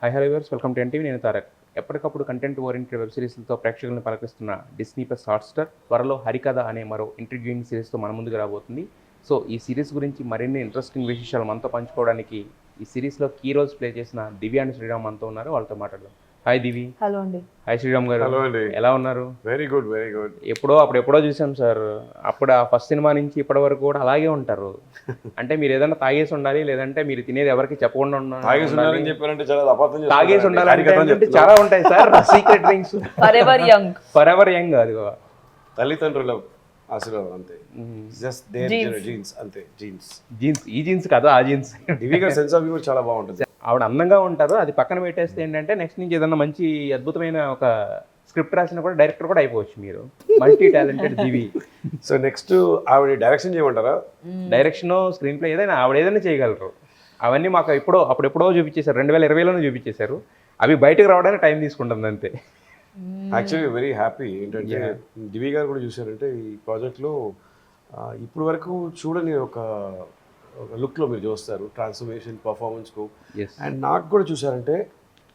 High hello viewers, welcome to NTV. నేను తారక్. ఎప్పటికప్పుడు content oriented web సిరీస్లతో ప్రేక్షకులను పలకరిస్తున్న డిస్నీ ప్లస్ హాట్స్టార్ త్వరలో హరికథ అనే మరో ఇంట్రిగ్యూయింగ్ సిరీస్తో మన ముందుకు రాబోతుంది. సో ఈ సిరీస్ గురించి మరిన్ని ఇంట్రెస్టింగ్ విశేషాలు మనతో పంచుకోవడానికి ఈ సిరీస్లో కీ రోల్స్ ప్లే చేసిన దివ్య అండ్ శ్రీరామ్ మనతో ఉన్నారు. వాళ్ళతో మాట్లాడదాం. హాయ్ దివి. హలో అండి. హాయ్ శ్రీరామ్ గారు. హలో అండి. ఎలా ఉన్నారు? Very good very good. అప్పుడెప్పుడో చూసాం సార్. అప్పుడు ఆ ఫస్ట్ సినిమా నుంచి ఇప్పటి వరకు కూడా అలాగే ఉంటారు. అంటే మీరు ఏదైనా తాగేసి ఉండాలి, లేదంటే మీరు తినేది ఎవరికి చెప్పకుండా ఉండాలి. తాగేసి ఉండాలంటే చాలా ఉంటాయి sir. Secret drinks. For ever young అది తల్లిదండ్రుల ఆశీర్వాదం అంతే. జస్ట్ దేర్ జీన్స్ అంతే. జీన్స్ ఈ జీన్స్ కాదు, ఆ జీన్స్. దివి గారి సెన్స్ ఆఫ్ హ్యూమర్ చాలా బాగుంటుంది. ఆవిడ అందంగా ఉంటారు. అది పక్కన పెట్టేస్తే ఏంటంటే నెక్స్ట్ నుంచి ఏదన్నా మంచి అద్భుతమైన ఒక స్క్రిప్ట్ రాసినా కూడా డైరెక్టర్ కూడా అయిపోవచ్చు. మీరు మల్టీ టాలెంటెడ్ దివి. సో నెక్స్ట్ ఆవిడ డైరెక్షన్ చేయమంటారా? డైరెక్షన్, స్క్రీన్ ప్లే ఏదైనా ఆవిడ ఏదైనా చేయగలరు. అవన్నీ మాకు అప్పుడెప్పుడో చూపించేశారు. 2020లోనే చూపించేశారు. అవి బయటకు రావడానికి టైం తీసుకుంటుంది అంతే. Actually very happy. ఏంటంటే దివి గారు కూడా చూసారంటే ఈ ప్రాజెక్ట్లో ఇప్పుడు వరకు చూడని ఒక లుక్లో మీరు చూస్తారు. ట్రాన్స్ఫర్మేషన్, పర్ఫార్మెన్స్కు. అండ్ నాకు కూడా చూసారంటే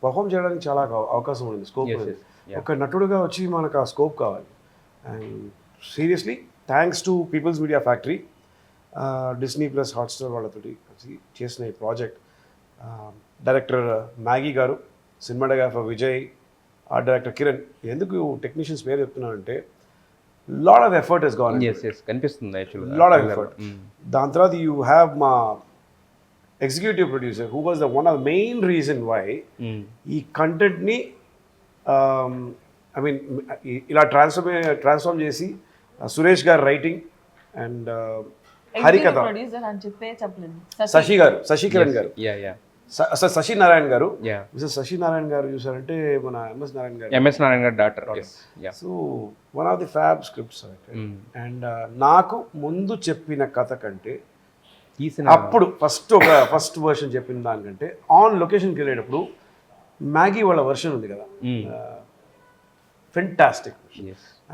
పర్ఫామ్ చేయడానికి చాలా అవకాశం ఉంది, స్కోప్ ఉంది. ఒక నటుడుగా వచ్చి మనకు ఆ స్కోప్ కావాలి. And seriously thanks to People's Media Factory, Disney Plus Hotstar వాళ్ళతోటి చేసిన ఈ project. Director Maggi garu, cinematographer Vijay, art director Kiran. ఎందుకు టెక్నీషియన్స్ పేరు చెప్తున్నానంటే lot of effort has gone. కనిపిస్తుంది యాక్చువల్లీ లాట్ ఆఫ్ ఎఫర్ట్. దాని తర్వాత యూ హ్యావ్ మా executive producer who was the one of the main reason why ఈ కంటెంట్ని ఐ మీన్ ఇలా ట్రాన్స్ఫార్మ్ చేసి సురేష్ గారు రైటింగ్ అండ్ హరికథ, శశికిరణ్ గారు, అసలు శశినారాయణ గారు. శశినారాయణ గారు చూసారంటే మన ఎంఎస్ నారాయణ గారు doctor. So one of the fab scripts. And నాకు ముందు చెప్పిన కథ కంటే అప్పుడు ఫస్ట్ వర్షన్ చెప్పిన దానికంటే ఆన్ లొకేషన్కి వెళ్ళేటప్పుడు మ్యాగీ వాళ్ళ వర్షన్ ఉంది కదా, fantastic.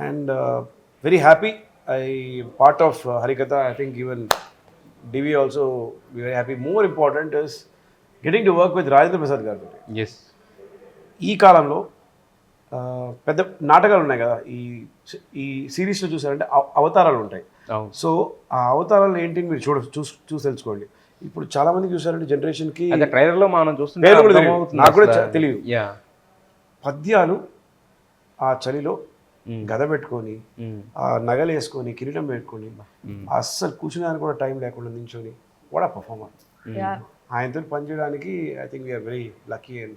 And very happy I part of Harikatha. I think even Divi also very happy. More important is getting to work with Rajendra Prasad garu. ఈ కాలంలో పెద్ద నాటకాలు ఉన్నాయి కదా, ఈ సిరీస్లో చూసారంటే అవతారాలు ఉంటాయి. సో ఆ అవతారాలు ఏంటి మీరు చూసి తెలుసుకోండి. ఇప్పుడు చాలా మంది చూసారంటే జనరేషన్కి ట్రైలర్లో మనం చూస్తుంటే నాకు కూడా తెలియదు. పద్యాలు ఆ చలిలో గద పెట్టుకొని, ఆ నగలు వేసుకొని, కిరీటం పెట్టుకొని, అస్సలు కూర్చునేదానికి కూడా టైం లేకుండా నించొని, వాట్ ఆ పర్ఫార్మెన్స్. ఆయనతో పనిచేయడానికి I think we are very lucky and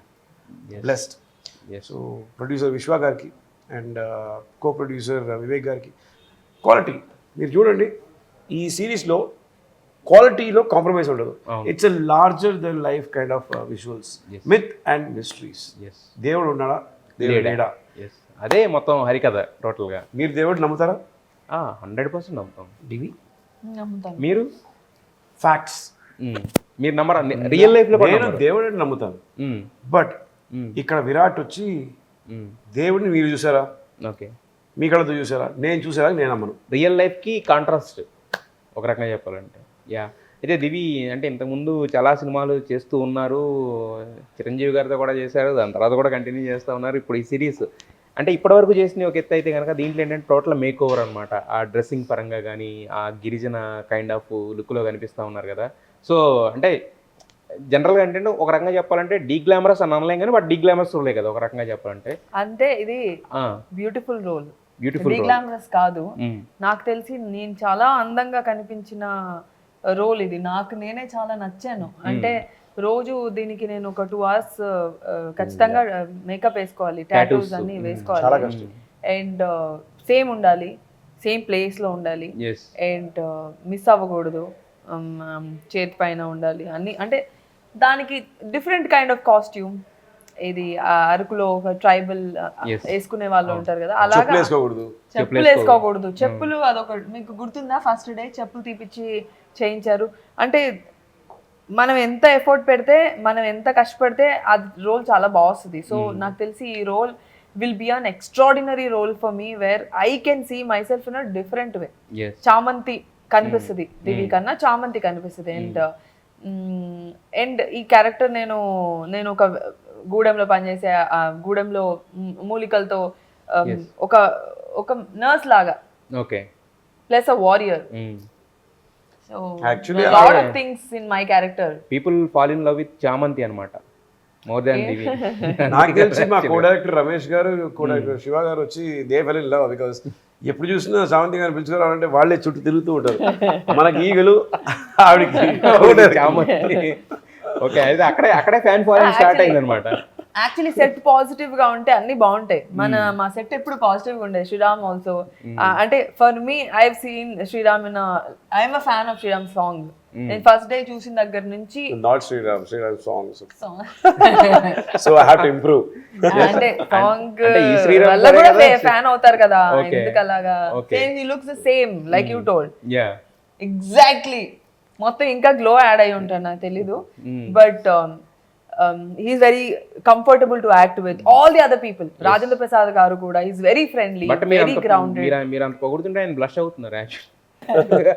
blessed. So producer Vishwa గారికి అండ్ కో ప్రొడ్యూసర్ వివేక్ గారికి. క్వాలిటీ మీరు చూడండి, ఈ సిరీస్లో క్వాలిటీలో కాంప్రమైజ్ ఉండదు. It's a larger than life kind of visuals, myth and mysteries. దేవుడు ఉన్నాడా, దేవుడు లేడా, అదే మొత్తం హరికథ టోటల్గా. మీరు దేవుడు నమ్ముతారా? 100% నమ్ముతాం. డివి మీరు ఫ్యాక్ట్స్ మీరు నమ్మరా? రియల్ లైఫ్ లో నేను దేవుడిని నమ్ముతాను. బట్ ఇక్కడ విరాట్ వచ్చి దేవుడిని మీరు చూసారా? ఓకే, మీ కళ్ళతో చూసారా? నేను చూసారా? నేను నమ్మను. రియల్ లైఫ్కి కాంట్రాస్ట్ ఒక రకంగా చెప్పాలంటే. అయితే దివి అంటే ఇంతకుముందు చాలా సినిమాలు చేస్తూ ఉన్నారు. చిరంజీవి గారితో కూడా చేశారు, దాని తర్వాత కూడా కంటిన్యూ చేస్తూ ఉన్నారు. ఇప్పుడు ఈ సిరీస్ అంటే ఇప్పటివరకు చేసిన ఒక ఎత్తు అయితే కనుక దీంట్లో ఏంటంటే టోటల్ మేక్ ఓవర్ అనమాట. ఆ డ్రెస్సింగ్ పరంగా కానీ, ఆ గిరిజన కైండ్ ఆఫ్ లుక్లో కనిపిస్తూ ఉన్నారు కదా. సో అంటే జనరల్గా ఏంటంటే ఒక రకంగా చెప్పాలంటే డీ గ్లామరస్ అని అనలేం కానీ, బట్ డీ గ్లామరస్ రోలే కదా ఒక రకంగా చెప్పాలంటే. అంటే ఇది బ్యూటిఫుల్ రోల్, డీ గ్లామరస్ కాదు. నాకు తెలిసి నేను చాలా అందంగా కనిపించిన రోల్ ఇది. నేనే చాలా నచ్చాను. అంటే రోజు దీనికి నేను ఒక 2 hours ఖచ్చితంగా మేకప్ వేసుకోవాలి, టాటూస్ అన్ని వేసుకోవాలి, అండ్ సేమ్ ఉండాలి, సేమ్ ప్లేస్లో ఉండాలి, అండ్ మిస్ అవ్వకూడదు, చేతి పైన ఉండాలి అన్ని. అంటే దానికి డిఫరెంట్ కైండ్ ఆఫ్ కాస్ట్యూమ్. ఇది అరకులో ఒక ట్రైబల్ వేసుకునే వాళ్ళు ఉంటారు కదా, అలాగా చెప్పులు వేసుకోకూడదు. చెప్పులు అదొక మీకు గుర్తుందా? ఫస్ట్ డే చెప్పులు తీపిచ్చి చేయించారు. అంటే మనం ఎంత ఎఫర్ట్ పెడితే, మనం ఎంత కష్టపడితే ఆ రోల్ చాలా బాగుంది. సో నాకు తెలిసి ఈ role will be an extraordinary role for me, where I can see myself in a different way. Chamanthi కనిపిస్తుంది, దివి కన్నా చామంతి కనిపిస్తుంది. అండ్ ఈ క్యారెక్టర్ నేను ఒక గూడెంలో పనిచేసే గూడెంలో మూలికలతో ఒక ఒక నర్స్ లాగా okay plus a warrior. So Actually, lot of things in my character. People fall in love with Chamanthi అనమాట మోర్ దాన్ దివి. నాకు తెలిసి మా కో డైరెక్టర్ రమేష్ గారు, కో డైరెక్టర్ శివ గారు వచ్చి they fell in love because ఎప్పుడు చూసినా శాంతి గారిని పిలుచుకోవాలంటే వాళ్ళే చుట్టూ తిరుగుతూ ఉంటారు. మనకి ఈగలు ఆవిడకి చామంతి. ఓకే, అయితే అక్కడే ఫ్యాన్ ఫాలోయింగ్ స్టార్ట్ అయింది అనమాట. యాక్చువల్లీ సెట్ పాజిటివ్ గా ఉంటే అన్ని బాగుంటాయి. మా సెట్ ఎప్పుడు పాజిటివ్ గా ఉండేది. శ్రీరామ్ ఆల్సో అంటే for me I have seen Sriram in I'm a fan of Sriram song. నేను ఫస్ట్ డే చూసిన దగ్గర నుంచి not Sriram songs so I have to improve. అంటే సాంగ్ అంటే ఈ శ్రీరామ్ వల్ల కూడా ఫ్యాన్ అవుతారు కదా, ఎందుకు అలాగా. He looks the same like you told. Yeah exactly. మొత్తం ఇంకా గ్లో యాడ్ అయి ఉంటాను, నాకు తెలీదు. But he's very comfortable to act with all the other people. Rajendra Prasad garu kuda, he's very friendly, very grounded. మీరు అంత పొగుడుతుంటే ఆయన blush అవుతున్నారు యాక్చువల్లీ.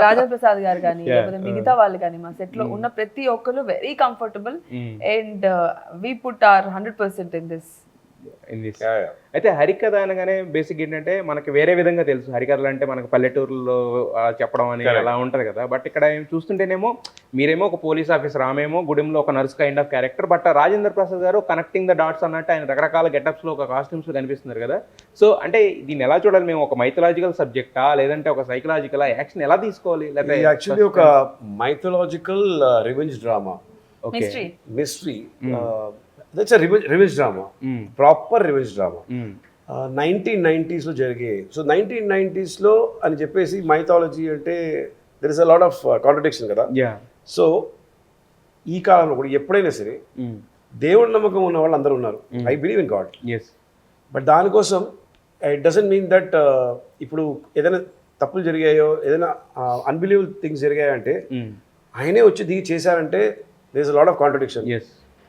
రాజేంద్ర ప్రసాద్ గారు కానీ లేకపోతే మిగతా వాళ్ళు కానీ మా సెట్ లో ఉన్న ప్రతి ఒక్కరు very comfortable and we put our 100% in this. అయితే హరికథ అనగానే బేసిక్ ఏంటంటే మనకి వేరే విధంగా తెలుసు. హరికథలు అంటే మనకు పల్లెటూరులో చెప్పడం అని అలా ఉంటది కదా. బట్ ఇక్కడ చూస్తుంటేనేమో మీరేమో ఒక పోలీస్ ఆఫీసర్, ఆమెమో గుడెంలో ఒక nurse kind of character. But Rajendra Prasad గారు కనెక్టింగ్ ద డాట్స్ అన్నట్టు ఆయన రకరకాల గెటప్స్ లో ఒక కాస్ట్యూమ్స్ లో కనిపిస్తున్నారు కదా. సో అంటే దీన్ని ఎలా చూడాలి మేము? ఒక మైథలాజికల్ సబ్జెక్టా లేదంటే ఒక సైకలాజికల్ యాక్షన్ ఎలా తీసుకోవాలి? లేకపోతే యాక్చువల్లీ ఒక mythological revenge drama, mystery. That's a revenge drama, proper revenge drama. 1990s లో జరిగే. సో 1990s లో అని చెప్పేసి మైథాలజీ అంటే there is a lot of contradiction కదా. సో ఈ కాలంలో కూడా ఎప్పుడైనా సరే దేవుడి నమ్మకం ఉన్న వాళ్ళు అందరూ ఉన్నారు. I believe in God. But దానికోసం ఇట్ డజంట్ మీన్ దట్ ఇప్పుడు ఏదైనా తప్పులు జరిగాయో, ఏదైనా అన్బిలీవబుల్ థింగ్స్ జరిగాయంటే ఆయనే వచ్చి దిగి చేశారంటే there is a lot of contradiction.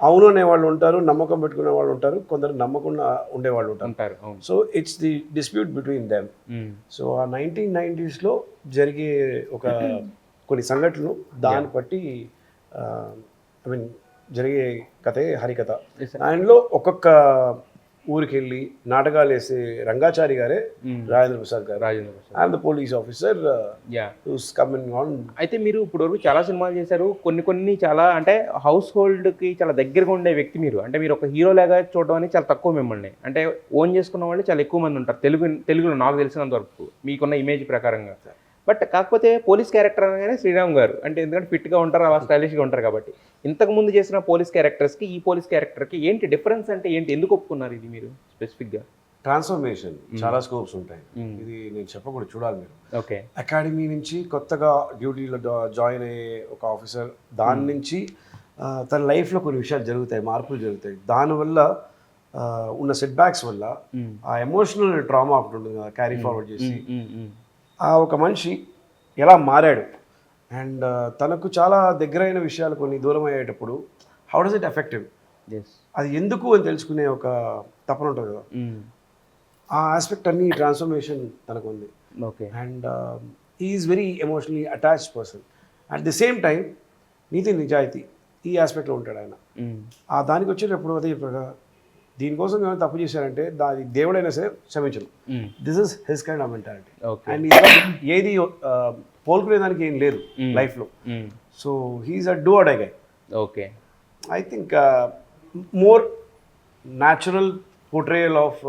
అవును అనే వాళ్ళు ఉంటారు, నమ్మకం పెట్టుకునే వాళ్ళు ఉంటారు, కొందరు నమ్మకుండా ఉండేవాళ్ళు ఉంటారు. So it's the dispute between them. So ఆ 1990s లో జరిగే ఒక కొన్ని సంఘటనలు దాన్ని బట్టి ఐ మీన్ జరిగే కథే హరికథ. దానిలో ఒక్కొక్క ఊరికి వెళ్ళి నాటకాలు వేసే రంగాచారి గారే Rajendra Prasad garu. I'm the police officer who's coming on. అయితే మీరు ఇప్పుడు వరకు చాలా సినిమాలు చేశారు. కొన్ని చాలా అంటే హౌస్ హోల్డ్ కి చాలా దగ్గరగా ఉండే వ్యక్తి మీరు. అంటే మీరు ఒక హీరో లాగా చూడడం అనేది చాలా తక్కువ మిమ్మల్ని. అంటే ఓన్ చేసుకున్న వాళ్ళు చాలా ఎక్కువ మంది ఉంటారు తెలుగులో నాకు తెలిసినంత వరకు మీకున్న ఇమేజ్ ప్రకారంగా. బట్ కాకపోతే పోలీస్ క్యారెక్టర్ అనగానే శ్రీరామ్ గారు అంటే ఎందుకంటే ఫిట్గా ఉంటారు, అలా స్టైలిష్గా ఉంటారు కాబట్టి. ఇంతకు ముందు చేసిన పోలీస్ క్యారెక్టర్స్కి ఈ పోలీస్ క్యారెక్టర్కి ఏంటి డిఫరెన్స్? అంటే ఏంటి, ఎందుకు ఒప్పుకున్నారు ఇది మీరు స్పెసిఫిక్గా? ట్రాన్స్ఫర్మేషన్ చాలా స్కోప్స్ ఉంటాయి. ఇది నేను చెప్పకూడదు, చూడాలి మీరు. ఓకే, అకాడమీ నుంచి కొత్తగా డ్యూటీలో జాయిన్ అయ్యే ఒక ఆఫీసర్, దాని నుంచి తన లైఫ్లో కొన్ని విషయాలు జరుగుతాయి, మార్పులు జరుగుతాయి. దానివల్ల ఉన్న సెట్ బ్యాక్స్ వల్ల ఆ ఎమోషనల్ ట్రామా ఒకటి ఉంటుంది కదా, క్యారీ ఫార్వర్డ్ చేసి ఆ ఒక మనిషి ఎలా మారాడు అండ్ తనకు చాలా దగ్గరైన విషయాలు కొన్ని దూరం అయ్యేటప్పుడు హౌ డస్ ఇట్ ఎఫెక్టివ్, అది ఎందుకు అని తెలుసుకునే ఒక తపన ఉంటుంది కదా. ఆ ఆస్పెక్ట్ అన్ని ట్రాన్స్ఫర్మేషన్ తనకు ఉంది. And is very emotionally attached person. At the same time నీతి నిజాయితీ ఈ ఆస్పెక్ట్లో ఉంటాడు ఆయన. ఆ దానికి వచ్చేటప్పుడు అదే చెప్పగా దీనికోసం ఏమైనా తప్పు చేశారంటే దాని దేవుడైనా సరే క్షమించను. This is his kind of mentality. And ఏది పోల్కునే దానికి ఏం లేదు లైఫ్లో. So he's a do or die guy. Okay, I think more natural portrayal of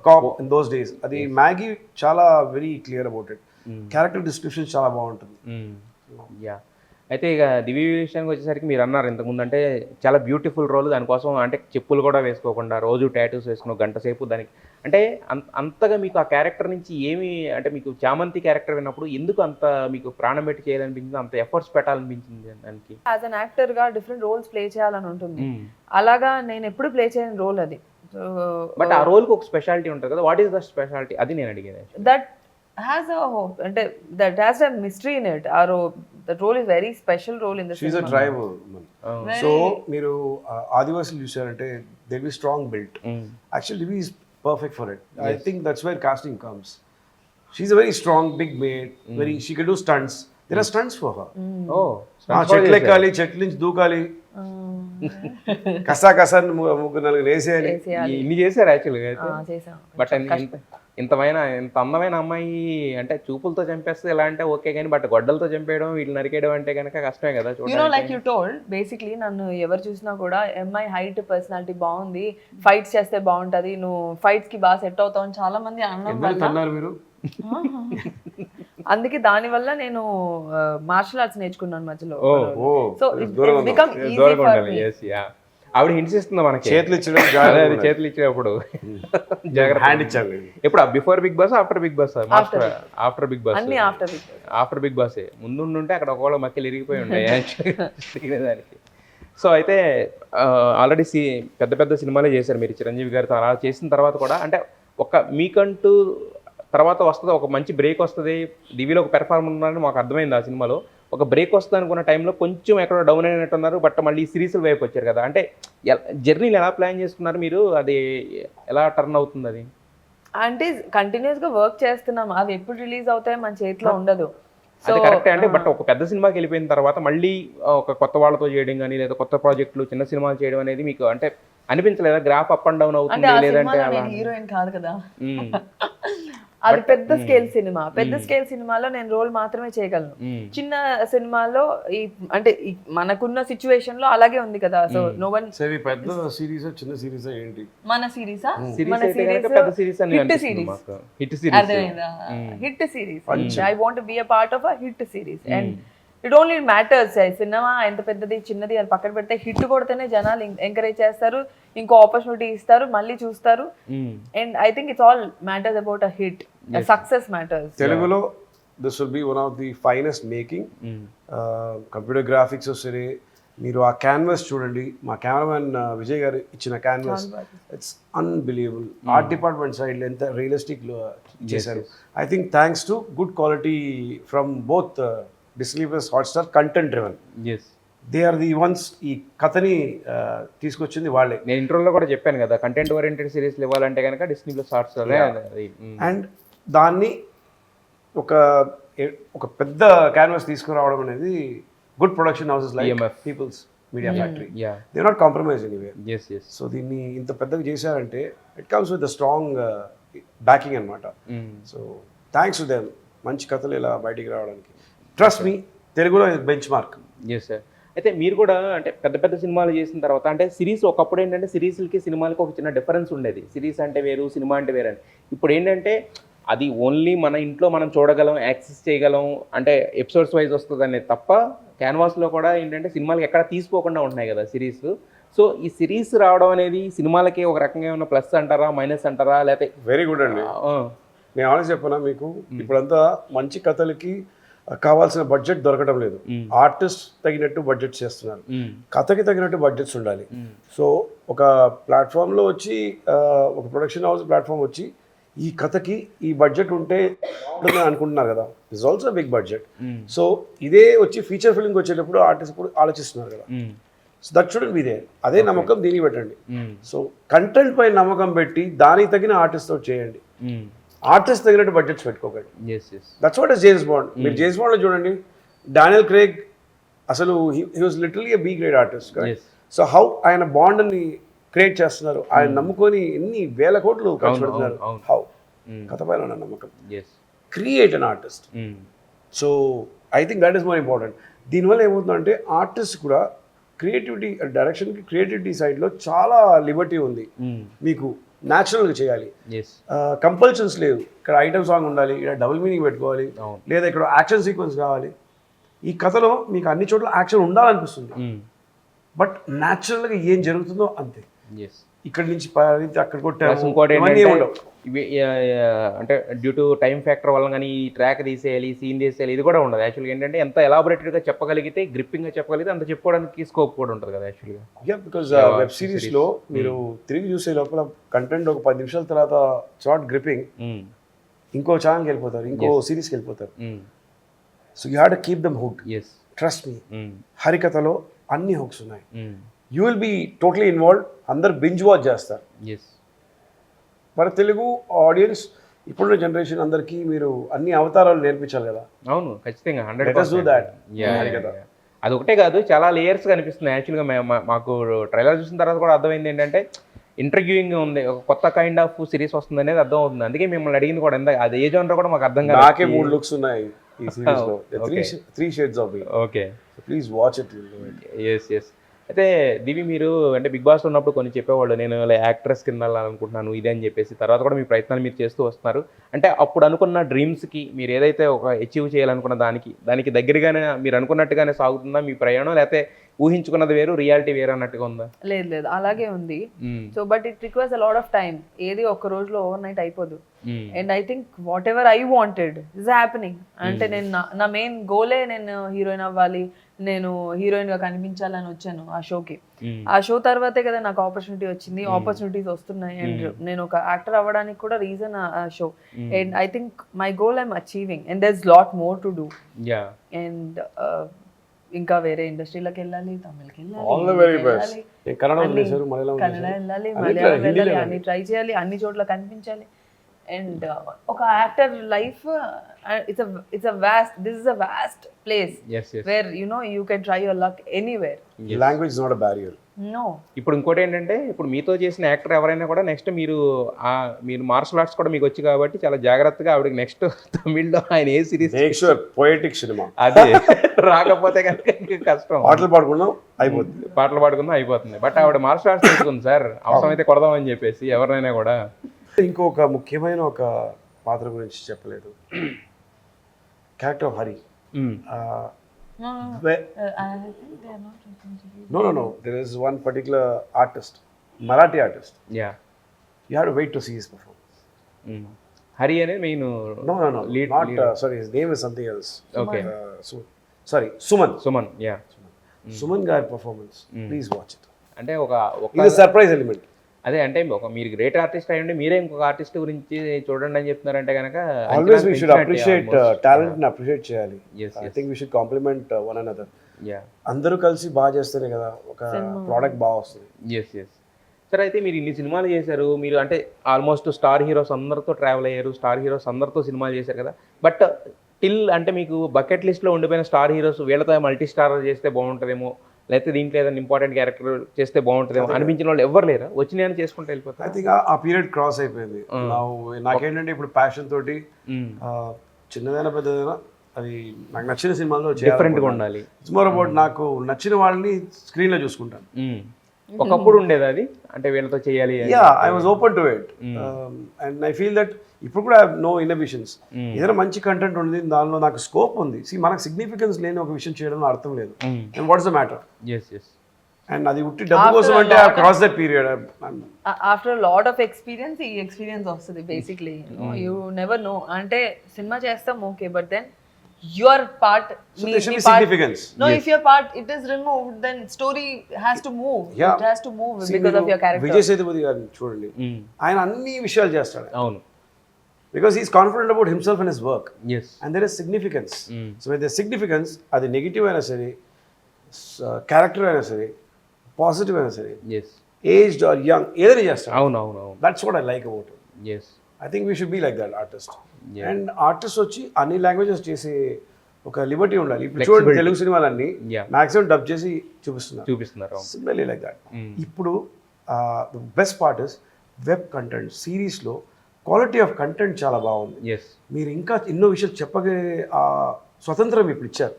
cop in those days. అది మ్యాగీ చాలా very clear about it. Character description చాలా బాగుంటుంది. యా, అయితే ఇక దివ్య విషయానికి వచ్చేసరికి మీరు అన్నారు ఇంతకుముందు అంటే చాలా బ్యూటిఫుల్ రోల్, దానికోసం అంటే చెప్పులు కూడా వేసుకోకుండా రోజు టాటూస్ వేసుకున్న గంట సేపు దానికి అంటే అంతగా మీకు ఆ క్యారెక్టర్ నుంచి ఏమి అంటే మీకు చామంతి క్యారెక్టర్ విన్నప్పుడు ఎందుకు అంత మీకు ప్రాణం పెట్టి చేయాలనిపించింది, అంత ఎఫర్ట్స్ పెట్టాలనిపించింది దానికి? యాజ్ అన్ యాక్టర్ గా డిఫరెంట్ రోల్స్ ప్లే చేయాలని ఉంటుంది. అలాగా నేను ఎప్పుడు ప్లే చేయని రోల్ అది. బట్ ఆ రోల్కి ఒక స్పెషాలిటీ ఉంటుంది కదా, వాట్ ఈస్ ద స్పెషాలిటీ? అది నేను అడిగేది. దట్ has a అంటే that has a mystery in it. That role is very special role in the cinema. She's a driver. So మీరు ఆదివాసులు చూసారంటే they'll be strong built. Actually Divi is perfect for it. I think that's where casting comes. She's a very strong big mate, very she can do stunts. There are stunts for her. ఓ చెట్లు ఎక్కాలి, చెట్ల నుంచి దూకాలి, కసా ముగ్గురు నలుగురు వేసేయాలి. ఇన్ని చేశారు యాక్చువల్గా అయితే. చేసాం. బట్ ఇంత అందమైన అమ్మాయి అంటే చూపులతో చంపేస్తే ఎలా అంటే ఓకే, కానీ బట్ గొడ్డలతో చంపేయడం వీళ్ళు నరికేయడం అంటే కనుక కష్టమే కదా లైక్ యూ టోల్డ్, బేసిక్లీ నన్ను ఎవరు చూసినా కూడా అమ్మాయి హైట్, పర్సనాలిటీ బాగుంది, ఫైట్స్ చేస్తే బాగుంటది, నువ్వు ఫైట్స్ కి బాగా సెట్ అవుతావు అని చాలా మంది అన్నారు మీరు. అందుకే దాని వల్ల నేను మార్షల్ ఆర్ట్స్ నేర్చుకున్నాను మధ్యలో. సో దూరంగా బికమ్ ఈజీ ఫర్ మీ. ఆవిడ హింట్స్ ఇస్తుంది మనకి, చేతులు ఇచ్చడం, చేతులు ఇచ్చేటప్పుడు జాగ్రత్త. హ్యాండ్ ఇచ్చారు. ఎప్పుడు before Big Boss, after Big Boss? After Big Boss. అన్ని ఆఫ్టర్ బిగ్ బాస్. ముందు ఉంటే అక్కడ ఒకవేళ మక్కలు ఇరిగిపోయి ఉండే దానికి. సో అయితే ఆల్రెడీ పెద్ద పెద్ద సినిమాలే చేశారు మీరు చిరంజీవి గారితో. అలా చేసిన తర్వాత కూడా అంటే మీకంటూ తర్వాత వస్తుంది ఒక మంచి బ్రేక్ వస్తుంది, దివిలో ఒక పెర్ఫార్మెన్స్ ఉన్నారని మాకు అర్థమైంది ఆ సినిమాలో. ఒక బ్రేక్ వస్తుంది అనుకున్న టైంలో కొంచెం ఎక్కడో డౌన్ అయినట్టున్నారు, బట్ మళ్ళీ సిరీస్ వైపు వచ్చారు కదా. అంటే జర్నీని ఎలా ప్లాన్ చేసుకున్నారు మీరు, అది ఎలా టర్న్ అవుతుంది అది? అంటే కంటిన్యూస్ గా వర్క్ చేస్తున్నాం, అవి ఎప్పుడు రిలీజ్ అవుతాయో మన చేతిలో ఉండదు. అది కరెక్టే. అంటే బట్ ఒక పెద్ద సినిమాకి వెళ్ళిపోయిన తర్వాత మళ్ళీ ఒక కొత్త వాళ్ళతో చేయడం కానీ లేదా కొత్త ప్రాజెక్టులు, చిన్న సినిమాలు చేయడం అనేది మీకు అంటే అనిపించలేదా? గ్రాఫ్ అప్ అండ్ డౌన్ అవుతుంది లేదంటే? హీరోయిన్ కాదు కదా, అది పెద్ద స్కేల్ సినిమా. పెద్ద స్కేల్ సినిమాలో నేను రోల్ మాత్రమే చేయగలను. చిన్న సినిమాలో అంటే మనకున్న సిచ్యువేషన్ లో అలాగే ఉంది కదా. So no one. సరే, పెద్ద సిరీస్ చిన్న సిరీస్ ఏంటి? మన సిరీసా? మన సిరీస్ పెద్ద సిరీస్ అని అనిపిస్తుంది మాకు. Hit series. అర్థమైందా? Hit series. I want to be a part of a hit series. And it only matters సినిమా ఎంత పెద్దది చిన్నది అని పక్కన పెడితే హిట్ కొడితేనే జనాలు ఎంకరేజ్ చేస్తారు, ఇంకో ఆపర్చునిటీ ఇస్తారు, మళ్ళీ చూస్తారు. And I think it's all matters about a hit. Success matters. తెలుగులో this will be one of the finest making. Computer graphics వస్తే మీరు ఆ క్యాన్వాస్ చూడండి, మా కెమెరామెన్ విజయ్ గారు ఇచ్చిన canvas, it's unbelievable. Art department side ఎంత రియలిస్టిక్ చేశారు. I think thanks to good quality from both Disney Plus, Hotstar, content driven. Yes. They are the ones ఈ కథని తీసుకొచ్చింది వాళ్ళే. నేను ఇంట్రోలో కూడా చెప్పాను కదా, కంటెంట్ ఓరియంటెడ్ సిరీస్లు ఇవ్వాలంటే కనుక డిస్నీ ప్లస్ హాట్స్టార్. అండ్ దాన్ని ఒక పెద్ద క్యాన్వాస్ తీసుకురావడం అనేది good production houses like People's Media Factory, they not compromise anywhere. So దీన్ని ఇంత పెద్దగా చేశారంటే it comes with strong backing అనమాట. సో థ్యాంక్స్ టు దెమ్, మంచి కథలు ఇలా బయటికి రావడానికి. ట్రస్ట్ మీ, తెలుగులో బెంచ్ మార్క్. Yes sir. అయితే మీరు కూడా అంటే పెద్ద పెద్ద సినిమాలు చేసిన తర్వాత అంటే సిరీస్, ఒకప్పుడు ఏంటంటే సిరీస్లకి సినిమాలకి ఒక చిన్న డిఫరెన్స్ ఉండేది. సిరీస్ అంటే వేరు, సినిమా అంటే వేరు అని. ఇప్పుడు ఏంటంటే అది ఓన్లీ మన ఇంట్లో మనం చూడగలం, యాక్సెస్ చేయగలం, అంటే ఎపిసోడ్స్ వైజ్ వస్తుంది అనేది తప్ప క్యాన్వాస్లో కూడా ఏంటంటే సినిమాలకి ఎక్కడ తీసుకోకుండా ఉంటున్నాయి కదా సిరీస్. సో ఈ సిరీస్ రావడం అనేది సినిమాలకి ఒక రకంగా ఏమైనా ప్లస్ అంటారా, మైనస్ అంటారా, లేకపోతే? వెరీ గుడ్ అండి. నేను ఆల్రెడీ చెప్పాను మీకు, ఇప్పుడంతా మంచి కథలకి కావాల్సిన బడ్జెట్ దొరకడం లేదు. ఆర్టిస్ట్ తగినట్టు బడ్జెట్ చేస్తున్నారు, కథకి తగినట్టు బడ్జెట్స్ ఉండాలి. సో ఒక ప్లాట్ఫామ్లో వచ్చి, ఒక ప్రొడక్షన్ హౌస్ ప్లాట్ఫామ్ వచ్చి ఈ కథకి ఈ బడ్జెట్ ఉంటే అనుకుంటున్నారు కదా, it's also big budget. So ఇదే వచ్చి ఫీచర్ ఫిల్మ్కి వచ్చేటప్పుడు ఆర్టిస్ట్ కూడా ఆలోచిస్తున్నారు కదా. So that shouldn't be there. అదే నమ్మకం దీనికి పెట్టండి. సో కంటెంట్ పై నమ్మకం పెట్టి దానికి తగిన ఆర్టిస్ట్తో చేయండి. ఆర్టిస్ట్ తగినట్టు బడ్జెట్స్ పెట్టుకోకండి. That's what is James bond. మీరు జేమ్స్ బాండ్లో చూడండి, డానియల్ క్రేగ్ అసలు he was literally A be great artist. So how ఆయన బాండ్ని క్రియేట్ చేస్తున్నారు, ఆయన నమ్ముకొని ఎన్ని వేల కోట్లు ఖర్చు పెడుతున్నారు. హౌ కథ పైన ఉన్న నమ్మకం. Create an artist. So I think that is more important. దీనివల్ల ఏమవుతుందంటే ఆర్టిస్ట్ కూడా క్రియేటివిటీ, డైరెక్షన్కి క్రియేటివిటీ సైడ్లో చాలా లిబర్టీ ఉంది. మీకు న్యాచురల్గా చేయాలి, కంపల్షన్స్ లేదు. ఇక్కడ ఐటమ్ సాంగ్ ఉండాలి, ఇక్కడ డబుల్ మీనింగ్ పెట్టుకోవాలి, లేదా ఇక్కడ యాక్షన్ సీక్వెన్స్ కావాలి. ఈ కథలో మీకు అన్ని చోట్ల యాక్షన్ ఉండాలనిపిస్తుంది, బట్ న్యాచురల్గా ఏం జరుగుతుందో అంతే. ఇక్కడ నుంచి అక్కడ కొట్టారు. అంటే డ్యూ టు టైం ఫ్యాక్టర్ వల్ల కానీ ఈ ట్రాక్ తీసేయాలి, సీన్ తీసేయాలి, ఇది కూడా ఉండదు. యాక్చువల్గా ఏంటంటే ఎంత ఎలాబొరేటెడ్గా చెప్పగలిగితే, గ్రిప్పింగ్గా చెప్పగలిగితే అంత చెప్పుకోవడానికి స్కోప్ కూడా ఉంటుంది కదా యాక్చువల్గా. బికాజ్ వెబ్ సిరీస్లో మీరు తిరిగి చూసే లోపల కంటెంట్ ఒక 10 నిమిషాల తర్వాత షార్ట్ గ్రిప్పింగ్, ఇంకో ఛానల్కి వెళ్ళిపోతారు, ఇంకో సిరీస్కి వెళ్ళిపోతారు. So you have to keep them hooked. Trust me, హరికథలో అన్ని హుక్స్ ఉన్నాయి. You will be totally involved. అందరు బింజ్ వాచ్ చేస్తారు. మన తెలుగు ఆడియన్స్ ఇప్పుడున్న జనరేషన్ అందరికీ మీరు అన్ని అవతారాలు నేర్పించాలి కదా. అవును, ఖచ్చితంగా Let us do that. 100%. అది ఒకటే కాదు, చాలా లేయర్స్ కనిపిస్తుంది యాక్చువల్గా. మాకు ట్రైలర్ చూసిన తర్వాత కూడా అర్థమైంది ఏంటంటే ఇంటర్వ్యూయింగ్ ఉంది, ఒక కొత్త కైండ్ ఆఫ్ సిరీస్ వస్తుంది అనేది అర్థం అవుతుంది. అందుకే మిమ్మల్ని అడిగింది కూడా ఎంత అది ఏ జోనర్ కూడా మాకు అర్థం కాదు. నాకే 3 లుక్స్ ఉన్నాయి ఈ సిరీస్ లో. 3 shades of me. Okay, please watch it. Yes. అయితే దివి, మీరు అంటే బిగ్ బాస్లో ఉన్నప్పుడు కొన్ని చెప్పేవాళ్ళు, నేను ఇలా యాక్ట్రెస్ కింద వెళ్ళాలనుకుంటున్నాను ఇదే అని చెప్పేసి. తర్వాత కూడా మీ ప్రయత్నాలు మీరు చేస్తూ వస్తున్నారు. అంటే అప్పుడు అనుకున్న డ్రీమ్స్కి మీరు ఏదైతే ఒక అచీవ్ చేయాలనుకున్న దానికి దగ్గరగానే మీరు అనుకున్నట్టుగానే సాగుతుందా మీ ప్రయాణం, లేకపోతే ఊహించుకున్నది వేరు రియాలిటీ వేరు అన్నట్టుగా ఉందా? లేదు అలాగే ఉంది. So but it requires a lot of time. ఏది ఒక్క రోజులో ఓవర్ నైట్ అయిపోదు. And I think what ever I wanted is happening. అంటే నేను నా మెయిన్ గోలే నేను హీరోయిన్ అవ్వాలి, నేను హీరోయిన్ గా కనిపించాలని వచ్చాను ఆ షోకి. ఆ షో తర్వాతే కదా నాకు ఆపర్చునిటీ వచ్చింది, ఆపర్చునిటీస్ వస్తున్నాయి. అండ్ నేను ఒక యాక్టర్ అవ్వడానికి కూడా రీజన్ ఆ show. And I think my goal I'm achieving and there is lot more to do. And ఇంకా వేరే ఇండస్ట్రీలోకి వెళ్ళాలి, తమిళకి వెళ్ళాలి, కన్నడ వెళ్ళాలి, మలయాళం వెళ్ళాలి, అన్ని ట్రై చేయాలి, అన్ని చోట్ల కనిపించాలి. అండ్ ఒక actor life it's a vast place where you can try your luck anywhere. Language is not a barrier. No. ఇప్పుడు ఇంకోటి ఏంటంటే, ఇప్పుడు మీతో చేసిన యాక్టర్ ఎవరైనా కూడా నెక్స్ట్ మీరు మార్షల్ ఆర్ట్స్ కూడా మీకు వచ్చి కాబట్టి చాలా జాగ్రత్తగా ఆవిడకి నెక్స్ట్ తమిళ్లో ఆయన ఏ సిరీస్ పోయటిక్ సినిమా అదే రాకపోతే కనుక కష్టం. పాటలు పాడుకుందాం అయిపోతుంది. బట్ ఆవిడ మార్షల్ ఆర్ట్స్ నేర్చుకుంది సార్, అవసరమైతే కొడదామని చెప్పేసి ఎవరినైనా కూడా. ఇంకొక ముఖ్యమైన ఒక పాత్ర గురించి చెప్పలేదు, character of Hari. No. There is one particular artist, Marathi artist. Yeah. You have to wait to see his performance. Hari ane main. No. Lead. Sorry, his name is something else. Okay. Suman. Yeah. Suman gaరి performance. Please watch it. అంటే ఒక ఇది surprise element. అదే అంటే ఒక మీరు great artist అయ్యండి, మీరే ఇంకొక ఆర్టిస్ట్ గురించి చూడండి అని చెప్తున్నారంటే కనుక always we should appreciate talent ని అప్రిషియేట్ చేయాలి. I think we should compliment one another. అందరూ కలిసి బాగా చేస్తేనే కదా ఒక ప్రోడక్ట్ బాగా వస్తుంది. ఎస్. సరే, అయితే మీరు ఇన్ని సినిమాలు చేశారు, మీరు అంటే ఆల్మోస్ట్ స్టార్ హీరోస్ అందరితో ట్రావెల్ అయ్యారు, స్టార్ హీరోస్ అందరితో సినిమాలు చేశారు కదా. బట్ టిల్ అంటే మీకు బకెట్ లిస్ట్లో ఉండిపోయిన స్టార్ హీరోస్ వీళ్ళతో మల్టీ స్టార్ చేస్తే బాగుంటుందేమో, లేకపోతే దీంట్లో ఏదైనా ఇంపార్టెంట్ క్యారెక్టర్ చేస్తే బాగుంటుందేమో అనిపించిన వాళ్ళు ఎవరు లేరా? వచ్చినాయని చేసుకుంటూ వెళ్ళిపోతారు. ఐ థింక్ ఆ పీరియడ్ క్రాస్ అయిపోయింది. నాకేంటంటే ఇప్పుడు ప్యాషన్ తోటి చిన్నదైనా పెద్దదైనా అది నాకు నచ్చిన సినిమాల్లో డిఫరెంట్గా ఉండాలి. ఇట్స్ మోర్ అబౌట్ నాకు నచ్చిన వాళ్ళని స్క్రీన్ లో చూసుకుంటాను. ఒకప్పుడు ఉండేది అది, అంటే వీళ్ళతో చేయాలి. I was open to it and I feel that ఇప్పుడు కూడా నో ఇన్నోవేషన్స్. ఏదైనా మంచి కంటెంట్ ఉంది, దానిలో నాకు స్కోప్ ఉంది. మనకు సిగ్నిఫికెన్స్ లేని ఒక విషయం చేయడం అర్థం లేదు. And what's the matter? And అది ఉట్టి డబ్బు కోసం అంటే cross that period. After lot of experience ఈ ఎక్స్పీరియన్స్ వస్తుంది బేసిక్లీ. You never know. అంటే సినిమా చేస్తాం okay, but then your part significance. No, if your part it is removed, then story has to move. It has to move because of your character. Vijay Sethupathi గారిని చూడండి, ఆయన అన్ని విషయాలు చేస్తాడు. అవును, because he is confident about himself and his work. Yes. And there is significance. So when there is significance, అది negative అయినా సరే, క్యారెక్టర్ అయినా సరే, పాజిటివ్ అయినా సరే, ఏజ్డ్ ఆర్ యంగ్, ఏదైనా చేస్తాడు. అవును. That's what I like about him. Yes. I think we should be like that artist. And artists వచ్చి అన్ని లాంగ్వేజెస్ చేసే ఒక లిబర్టీ ఉండాలి. ఇప్పుడు చూడండి తెలుగు సినిమాలన్నీ మాక్సిమం డబ్ చేసి చూపిస్తున్నారు. Similarly like that. ఇప్పుడు the best part is web content. సిరీస్లో క్వాలిటీ ఆఫ్ కంటెంట్ చాలా బాగుంది. మీరు ఇంకా ఎన్నో విషయాలు చెప్పగలిగే స్వతంత్రం ఇప్పుడు ఇచ్చారు.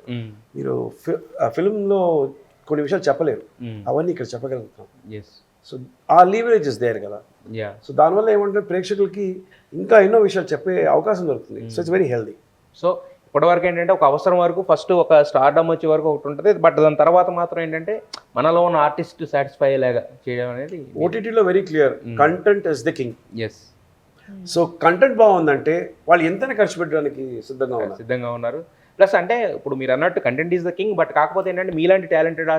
మీరు ఫిల్మ్లో కొన్ని విషయాలు చెప్పలేరు, అవన్నీ ఇక్కడ చెప్పగలుగుతాం. సో ఆ లీవరేజ్ ఇస్ దేర్ కదా. సో దానివల్ల ఏమంటే ప్రేక్షకులకి ఇంకా ఎన్నో విషయాలు చెప్పే అవకాశం దొరుకుతుంది. So it's very healthy. So ఇప్పటివరకు ఏంటంటే ఒక అవసరం వరకు ఫస్ట్ ఒక స్టార్డమ్ వచ్చే వరకు ఒకటి ఉంటుంది, బట్ దాని తర్వాత మాత్రం ఏంటంటే మనలో ఉన్న ఆర్టిస్ట్ సాటిస్ఫై అయ్యేలాగా చేయడం అనేది ఓటీటీలో very clear. Content is the king. So content బాగుందంటే వాళ్ళు ఎంతైనా ఖర్చు పెట్టడానికి సిద్ధంగా ఉన్నారు. ప్లస్ అంటే ఇప్పుడు మీరు అన్నట్టు content is the king, but కాకపోతే ఏంటంటే మీలాంటి టాలెంటెడ్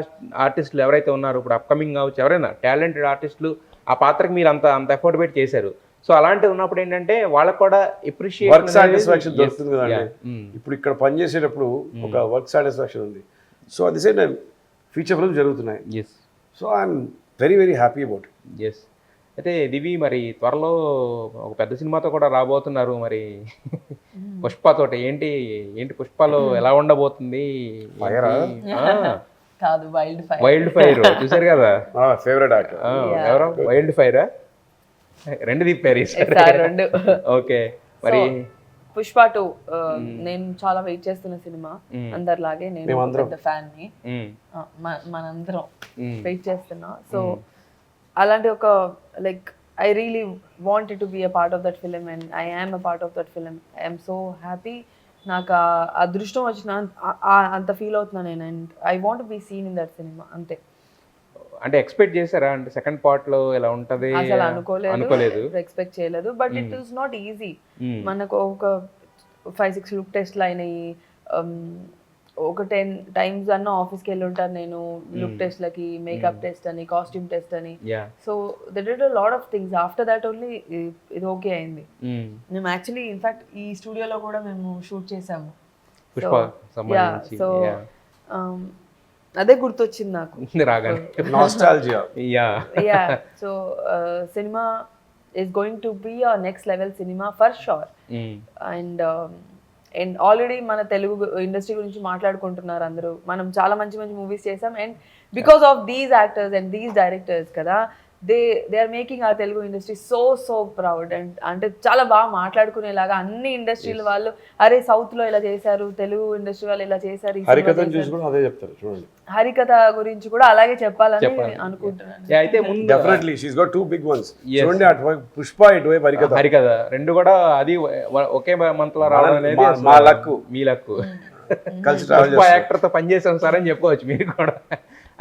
ఆర్టిస్టులు ఎవరైతే ఉన్నారో, ఇప్పుడు అప్కమింగ్ కావచ్చు ఎవరైనా టాలెంటెడ్ ఆర్టిస్టులు ఆ పాత్రకి మీరు అంత ఎఫర్ట్ పెట్టి చేశారు. సో అలాంటివి ఉన్నప్పుడు ఏంటంటే వాళ్ళకు కూడా వర్క్ సాటిస్ఫాక్షన్ దొరుకుతుంది కదండి. ఇప్పుడు ఇక్కడ పని చేసేటప్పుడు ఒక వర్క్ సాటిస్ఫాక్షన్ ఉంది. So at the same time feature films జరుగుతున్నాయి. So I'm very very happy about it. అయితే దివి మరి త్వరలో ఒక పెద్ద సినిమాతో కూడా రాబోతున్నారు మరి పుష్పతోటి ఏంటి ఏంటి పుష్పలో ఎలా ఉండబోతుంది? కాదు, వైల్డ్ ఫైర్. వైల్డ్ ఫైర్ చూసారు కదా, ఫేవరెట్ యాక్టర్. ఎవరో వైల్డ్ ఫైరా రెండు తిప్పారు రెండు. ఓకే మరి పుష్ప 2 నేను చాలా వెయిట్ చేస్తున్న సినిమా. అందరిలాగే నేను పెద్ద ఫ్యాన్ ని, మనందరం వెయిట్ చేస్తున్నా. సో అలాంటి ఒక like I really wanted to be a part of that film and I am a part of that film. I'm so happy. నాకు ఆ అదృష్టం వచ్చిన అంత ఫీల్ అవుతున్నా నేను. And I want be seen in that cinema అంతే. అంటే expect చేశారా అంటే సెకండ్ పార్ట్ లో ఎలా ఉంటది? అసలు అనుకోలేదు, ఎక్స్పెక్ట్ చేయలేదు. But it is not easy. మనకు ఒక 5-6 లుక్ టెస్ట్లు అయినాయి. ఒక 10 times అన్న ఆఫీస్కి వెళ్ళి ఉంటాను నేను, లుక్ టెస్ట్లకి, మేకప్ టెస్ట్ అని, కాస్ట్యూమ్ టెస్ట్ అని. So they did a lot of things. After that only ఇది ఓకే అయింది. మేము యాక్చువల్లీ ఇన్ఫాక్ట్ ఈ స్టూడియోలో కూడా మేము షూట్ చేసాము. సో అదే గుర్తొచ్చింది నాకు nostalgia. Yeah. So cinema is going to be a next level cinema for sure. And already మన తెలుగు ఇండస్ట్రీ గురించి మాట్లాడుకుంటున్నారు అందరూ. మనం చాలా మంచి మంచి మూవీస్ చేసాం. And because of these actors and these directors కదా, దే ఆర్ మేకింగ్ ఆ Telugu industry so proud. And అంటే చాలా బాగా మాట్లాడుకునేలాగా అన్ని ఇండస్ట్రీల వాళ్ళు, అరే సౌత్ లో ఇలా చేశారు, తెలుగు ఇండస్ట్రీ వాళ్ళు ఇలా చేశారు, హరికథ గురించి కూడా అలాగే చెప్పాలని అనుకుంటున్నాను. అయితే ముందు definitely she's got 2 big ones. చూడండి అటువైపు పుష్ప, ఇటువైపు హరికథ రెండు కూడా అది ఒకే మంత్ లో రావడం అనేది మా లక్కు, మీ లక్కు. కలిసి ట్రావెల్ పుష్ప యాక్టర్ తో పనిచేసాం సార్ అని చెప్పుకోవచ్చు మీరు కూడా.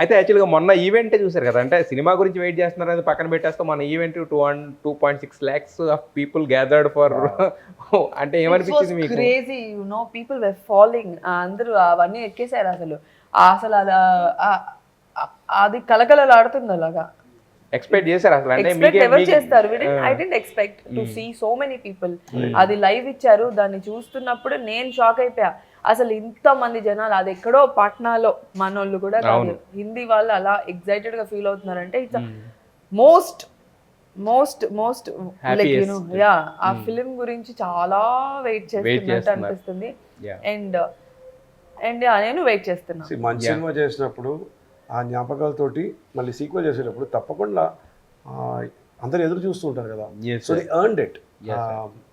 అయితే యాక్చువల్గా మొన్న ఈవెంటే చూసారు కదా, అంటే సినిమా గురించి వెయిట్ చేస్తున్నారు అనేది పక్కన పెట్టేస్తే మన event 2.6 lakhs of people gathered for. అంటే ఏమనిపించింది మీకు? Crazy, you know, people were following. అందరూ అవన్నీ ఎక్కేసారు. అసలు అది కలకలలాడుతుంది అలాగా. ఎక్స్పెక్ట్ చేశారు అసలు? అంటే ఎవరు చేస్తారు? I didn't expect to see so many people. అది లైవ్ ఇచ్చారు, దాన్ని చూస్తున్నప్పుడు నేను షాక్ అయిపోయా. అసలు ఇంత మంది జనాలు, అది ఎక్కడో పాట్నాలో మనోళ్ళు కూడా కాదు, హిందీ వాళ్ళు అలా ఎక్సైటెడ్ గా ఫీల్ అవుతున్నారంటే it's most most most like you know. Yeah, ఆ ఫిలిం గురించి చాలా వెయిట్ చేస్తున్నట్టు అనిపిస్తుంది. అండ్ నేను వెయిట్ చేస్తున్నా. మంచి సినిమా చేసినప్పుడు ఆ జ్ఞాపకాలతోటి మళ్ళీ సీక్వెల్ చేసేటప్పుడు తప్పకుండా అందరు ఎదురు చూస్తూ ఉంటారు కదా. సో దే ఎర్న్డ్ ఇట్,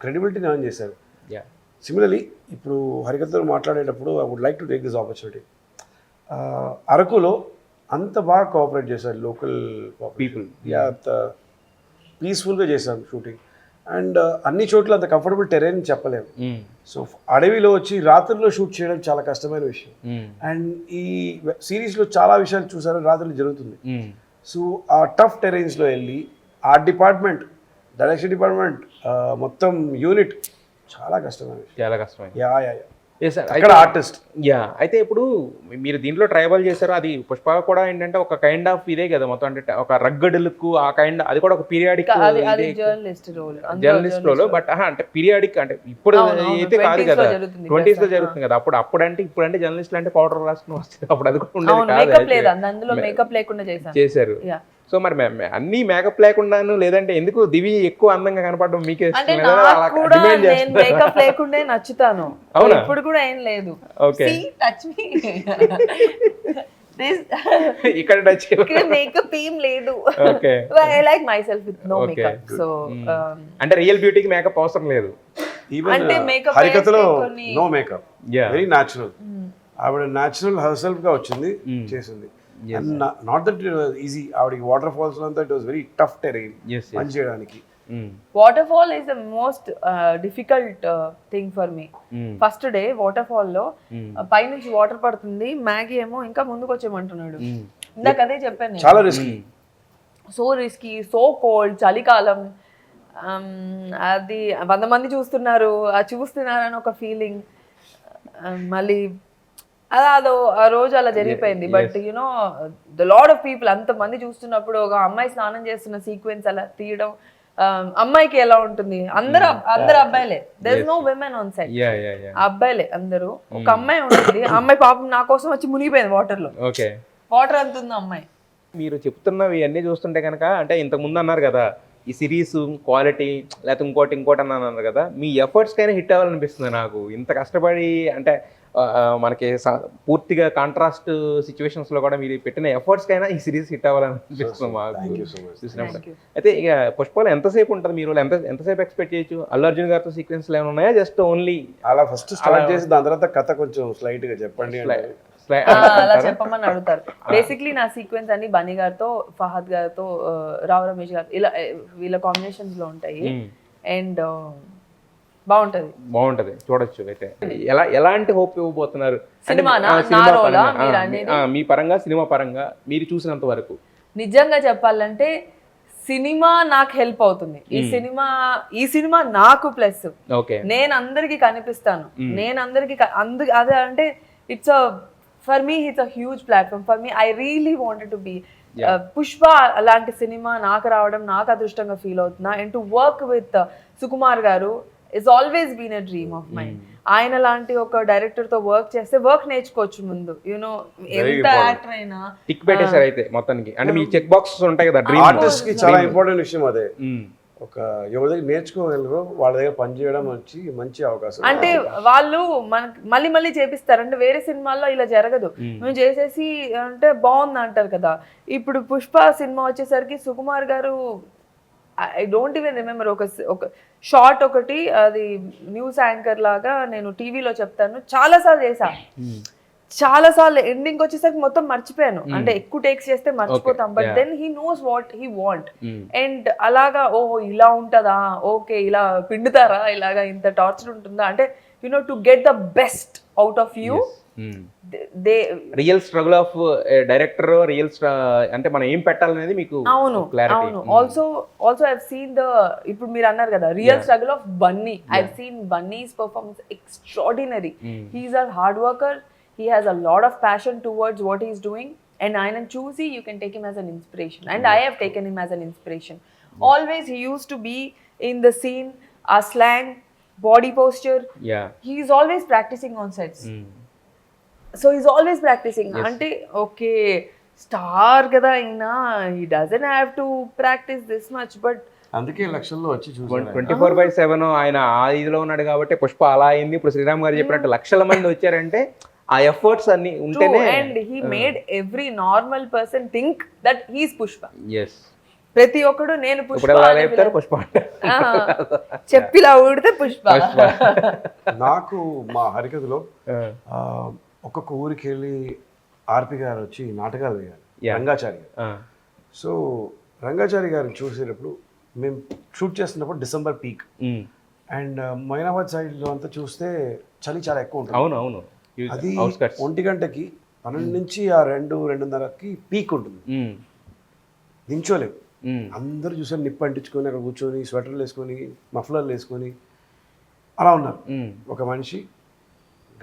క్రెడిబిలిటీని ఎర్న్ చేశారు. సిమిలర్లీ ఇప్పుడు హరికథతో మాట్లాడేటప్పుడు I would like to take this opportunity. అరకులో అంత బాగా కోఆపరేట్ చేశారు లోకల్ పీపుల్. అంత పీస్ఫుల్గా చేశారు షూటింగ్. అండ్ అన్ని చోట్ల అంత కంఫర్టబుల్ టెరైన్ చెప్పలేము. సో అడవిలో వచ్చి రాత్రుల్లో షూట్ చేయడం చాలా కష్టమైన విషయం. అండ్ ఈ సిరీస్లో చాలా విషయాలు చూసారు రాత్రులు జరుగుతుంది. సో ఆ టఫ్ టెరైన్స్లో వెళ్ళి ఆ డిపార్ట్మెంట్, డైరెక్షన్ డిపార్ట్మెంట్, మొత్తం యూనిట్ చాలా కష్టమైన విషయం. చాలా కష్టమైన. అక్కడ ఆర్టిస్ట్. యా. అయితే ఇప్పుడు మీరు దీంట్లో ట్రైబల్ చేశారు, అది పుష్ప కూడా ఏంటంటే ఒక కైండ్ ఆఫ్ ఇదే కదా మొత్తం, అంటే ఒక రగ్గడ్ లుక్, ఆ కైండ్, అది కూడా ఒక పీరియాడిక్ జర్నలిస్ట్ రోల్. బట్ అంటే పీరియాడిక్ అంటే ఇప్పుడు అయితే కాదు కదా, 20s లో జరుగుతుంది కదా. అప్పుడంటే ఇప్పుడంటే జర్నలిస్టులు అంటే పౌడర్ రాసుకుని వస్తుంది, అప్పుడు అది కూడా ఉండేది కాదు, చేశారు. సో మరి అన్ని మేకప్ లేకుండాను, లేదంటే ఎందుకు దివి ఎక్కువ అందంగా కనపడడం మీకే మేకప్ లేకుండా నచ్చుతాను. ఇప్పుడు కూడా ఏం లేదు. ఇక్కడ మేకప్ ఏం లేదు. I like myself with no makeup. So అంటే రియల్ బ్యూటీకి మేకప్ అవసరం లేదు. అంటే మేకప్ హరికథలో నో మేకప్, వెరీ న్యాచురల్. ఆవిడ న్యాచురల్ హర్సెల్ఫ్ గా వచ్చింది, చేసింది. Not that it was easy. ఆవిడకి వాటర్ ఫాల్స్ అంతా it was very tough terrain పని చేయడానికి. Waterfall is the most difficult thing for me. First day waterfall లో పైనుంచి వాటర్ పడుతుంది, మ్యాగీ ఏమో ఇంకా ముందుకు వచ్చేయమంటున్నాడు. ఇందాక అదే చెప్పాను, చాలా risky, so risky, so cold, చలికాలం. అది 100 మంది చూస్తున్నారు, చూస్తున్నారని ఒక ఫీలింగ్. మళ్ళీ అదో ఆ రోజు అలా జరిగిపోయింది. But you know the lot of people, అంతమంది చూస్తున్నప్పుడు ఒక అమ్మాయి స్నానం చేస్తున్న సీక్వెన్స్ అలా తీయడం, అమ్మాయికి ఎలా ఉంటుంది? అందరు అబ్బాయిలే, there is no women on set, అబ్బాయిలే అందరూ. ఒక అమ్మాయి ఉంటుంది, అమ్మాయి పాపం నా కోసం వచ్చి మునిగిపోయింది వాటర్ లో. వాటర్ అంత ఉంది అమ్మాయి, మీరు చెప్తున్నవి అన్నీ చూస్తుంటే కనుక అంటే ఇంతకుముందు అన్నారు కదా ఈ సిరీస్ క్వాలిటీ లేకపోతే ఇంకోటి అని అన్నారు కదా, మీ ఎఫర్ట్స్కైనా హిట్ అవ్వాలనిపిస్తుంది నాకు. ఇంత కష్టపడి అంటే మనకి పూర్తిగా కాంట్రాస్ట్ సిచ్యువేషన్స్లో కూడా మీరు పెట్టిన ఎఫర్ట్స్కైనా ఈ సిరీస్ హిట్ అవ్వాలనిపిస్తుంది మాకు చూసినప్పుడు. అయితే ఇక పుష్పలో ఎంతసేపు ఉంటుంది మీరు ఎంతసేపు ఎక్స్పెక్ట్ చేయొచ్చు? అల్లు అర్జున్ గారితో సీక్వెన్స్లు ఏమైనా ఉన్నాయా? జస్ట్ ఓన్లీ అలా ఫస్ట్ స్టార్ట్ చేసి దాని తర్వాత కథ కొంచెం స్లైట్గా చెప్పండి అలా చెప్పమని అడుగుతారు. బేసిక్లీ నా సీక్వెన్స్ అన్ని బన్నీ గారితో, ఫహద్ గారితో, రావు రమేష్ గారు ఇలా వీళ్ళ కాంబినేషన్స్ లో ఉంటాయి. అండ్ బాగుంటది చూడొచ్చు. అయితే ఎలాంటి హోప్ ఇవ్వబోతున్నారు మీ పరంగా, సినిమా పరంగా మీరు చూసినంత వరకు? నిజంగా చెప్పాలంటే సినిమా నాకు హెల్ప్ అవుతుంది. ఈ సినిమా నాకు ప్లస్. నేను అందరికి కనిపిస్తాను, నేను అందరికి అదే అంటే it's for me it's a huge platform for me. I really wanted to be Pushpa అలాంటి సినిమా నాకు రావడం నాకు అదృష్టంగా ఫీల్ అవుతున్నా. And to work with Sukumar garu it's always been a dream of mind. ఆయన లాంటి ఒక డైరెక్టర్ తో వర్క్ చేస్తే వర్క్ నేర్చుకోవచ్చు ముందు. యూనో ఎంత యాక్టర్ అయినా టిక్ పెట్టేశారు అయితే మొత్తానికి. అంటే మీ చెక్ బాక్సెస్ ఉంటాయి కదా, డ్రీమ్ ఆర్టిస్ట్ కి చాలా ఇంపార్టెంట్ విషయం అదే. ఒక ఎవరి దగ్గర నేర్చుకోగలరు వాళ్ళ దగ్గర పనిచేయడం మంచి అవకాశం. అంటే వాళ్ళు మనకి మళ్ళీ చేపిస్తారు. అంటే వేరే సినిమాల్లో ఇలా జరగదు. మేము చేసేసి అంటే బాగుంది అంటారు కదా. ఇప్పుడు పుష్ప సినిమా వచ్చేసరికి సుకుమార్ గారు ఐ డోంట్ ఈవెన్ రిమెంబర్ ఒక షార్ట్ ఒకటి, అది న్యూస్ యాంకర్ లాగా నేను టీవీలో చెప్తాను చాలాసార్లు చేశా. చాలాసార్లు ఎండింగ్ వచ్చేసరికి మొత్తం మర్చిపోయాను. అంటే ఎక్కువ టేక్స్ చేస్తే మర్చిపోతాం. But then he knows what he want. And అలాగా ఓహో ఇలా ఉంటుందా, ఓకే ఇలా పిండుతారా, ఇలాగా ఇంత టార్చర్ ఉంటుందా, అంటే you know to get the best out of you. Real struggle of director, అంటే మనం ఏం పెట్టాలనేది మీకు. అవును. ఆల్సో ఐ హావ్ సీన్ ఇప్పుడు మీరు అన్నారు కదా real struggle of Bunny. I have scene Bunny's performance extraordinary. He is a hard worker. He has a lot of passion towards what he is doing, and I am choosy. You can take him as an inspiration, and I have taken him as an inspiration. Always he used to be in the scene, our slang, body posture. Yeah, he is always practicing on sets. So he's always practicing. Yes. Ante okay, star kada aina, he doesn't have to practice this much, but అందుకే లక్షల్లో వచ్చి చూసాను. 24/7 ఆయన ఆ ఇదిలో ఉన్నాడు కాబట్టి పుష్ప అలా అయింది. ఇప్పుడు శ్రీరామ్ గారు చెప్పినట్టు లక్షల మంది వచ్చారంటే ఆ ఎఫర్ట్స్ అన్ని ఉంటేనే. And he made every normal person think that he is Pushpa. yes, ప్రతి ఒక్కడు నేను పుష్ప చెప్తారు, పుష్ప చెప్పిలా ఊడితే పుష్ప. నాకు మా హరికథలో ఒక్కొక్క ఊరికి వెళ్ళి ఆర్పి గారు వచ్చి నాటకాలు వేయాలి, రంగాచారి గారు. సో రంగాచారి గారిని చూసేటప్పుడు మేము షూట్ చేస్తున్నప్పుడు డిసెంబర్ పీక్. అండ్ మైనాబాద్ సైడ్లో అంతా చూస్తే చలి చాలా ఎక్కువ ఉంటుంది. అవును. అది 1 గంటకి 12 నుంచి ఆ 2-2:30కి పీక్ ఉంటుంది. దించోలేవు. అందరూ చూసారు నిప్పు అంటించుకొని అక్కడ కూర్చొని స్వెటర్లు వేసుకొని మఫ్లర్లు వేసుకొని అలా ఉన్నారు. ఒక మనిషి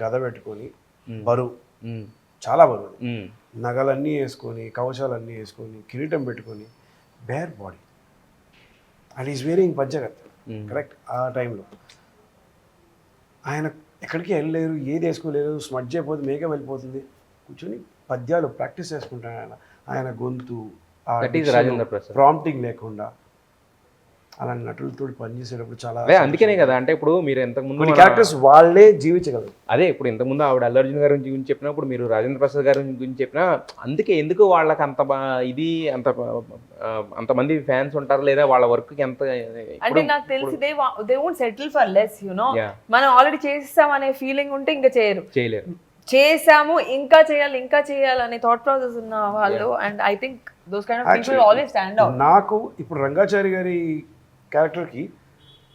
గద పెట్టుకొని బరువు, చాలా బరువు, నగలన్నీ వేసుకొని కవచాలన్నీ వేసుకొని కిరీటం పెట్టుకొని bare body and is wearing పంచగత్. కరెక్ట్. ఆ టైంలో ఆయన ఎక్కడికి వెళ్ళలేరు, ఏది వేసుకోలేరు, స్మడ్జ్ అయిపోతుంది, మేకప్ వెళ్ళిపోతుంది. కూర్చొని పద్యాలు ప్రాక్టీస్ చేసుకుంటాడు. ఆయన గొంతు ప్రాంప్టింగ్ లేకుండా అలాంటి నటులతో పనిచేసేటప్పుడు చాలా. అందుకనే కదా అంటే ఇప్పుడు మీరు ఇంతకుముందు క్యారెక్టర్స్ వాళ్ళే జీవించగలరు. అదే ఇప్పుడు ఇంతకుముందు ఆవిడ అల్లు అర్జున్ గారి గురించి చెప్పినప్పుడు మీరు రాజేంద్ర ప్రసాద్ గారి గురించి చెప్పినా అందుకే ఎందుకు వాళ్ళకి అంతమంది ఫ్యాన్స్ ఉంటారు, లేదా వాళ్ళ వర్క్ కి ఎంత అంటే నాకు తెలిసి they won't settle for less. You know మనం ఆల్రెడీ చేస్తాం అనే ఫీలింగ్ ఉంటే ఇంకా చేయలేరు. చేసాము ఇంకా చేయాలి అనే థాట్ ప్రాసెస్ ఉన్న వాళ్ళు. And I think those kind of people always stand out. నాకు ఇప్పుడు రంగాచారి గారి క్యారెక్టర్కి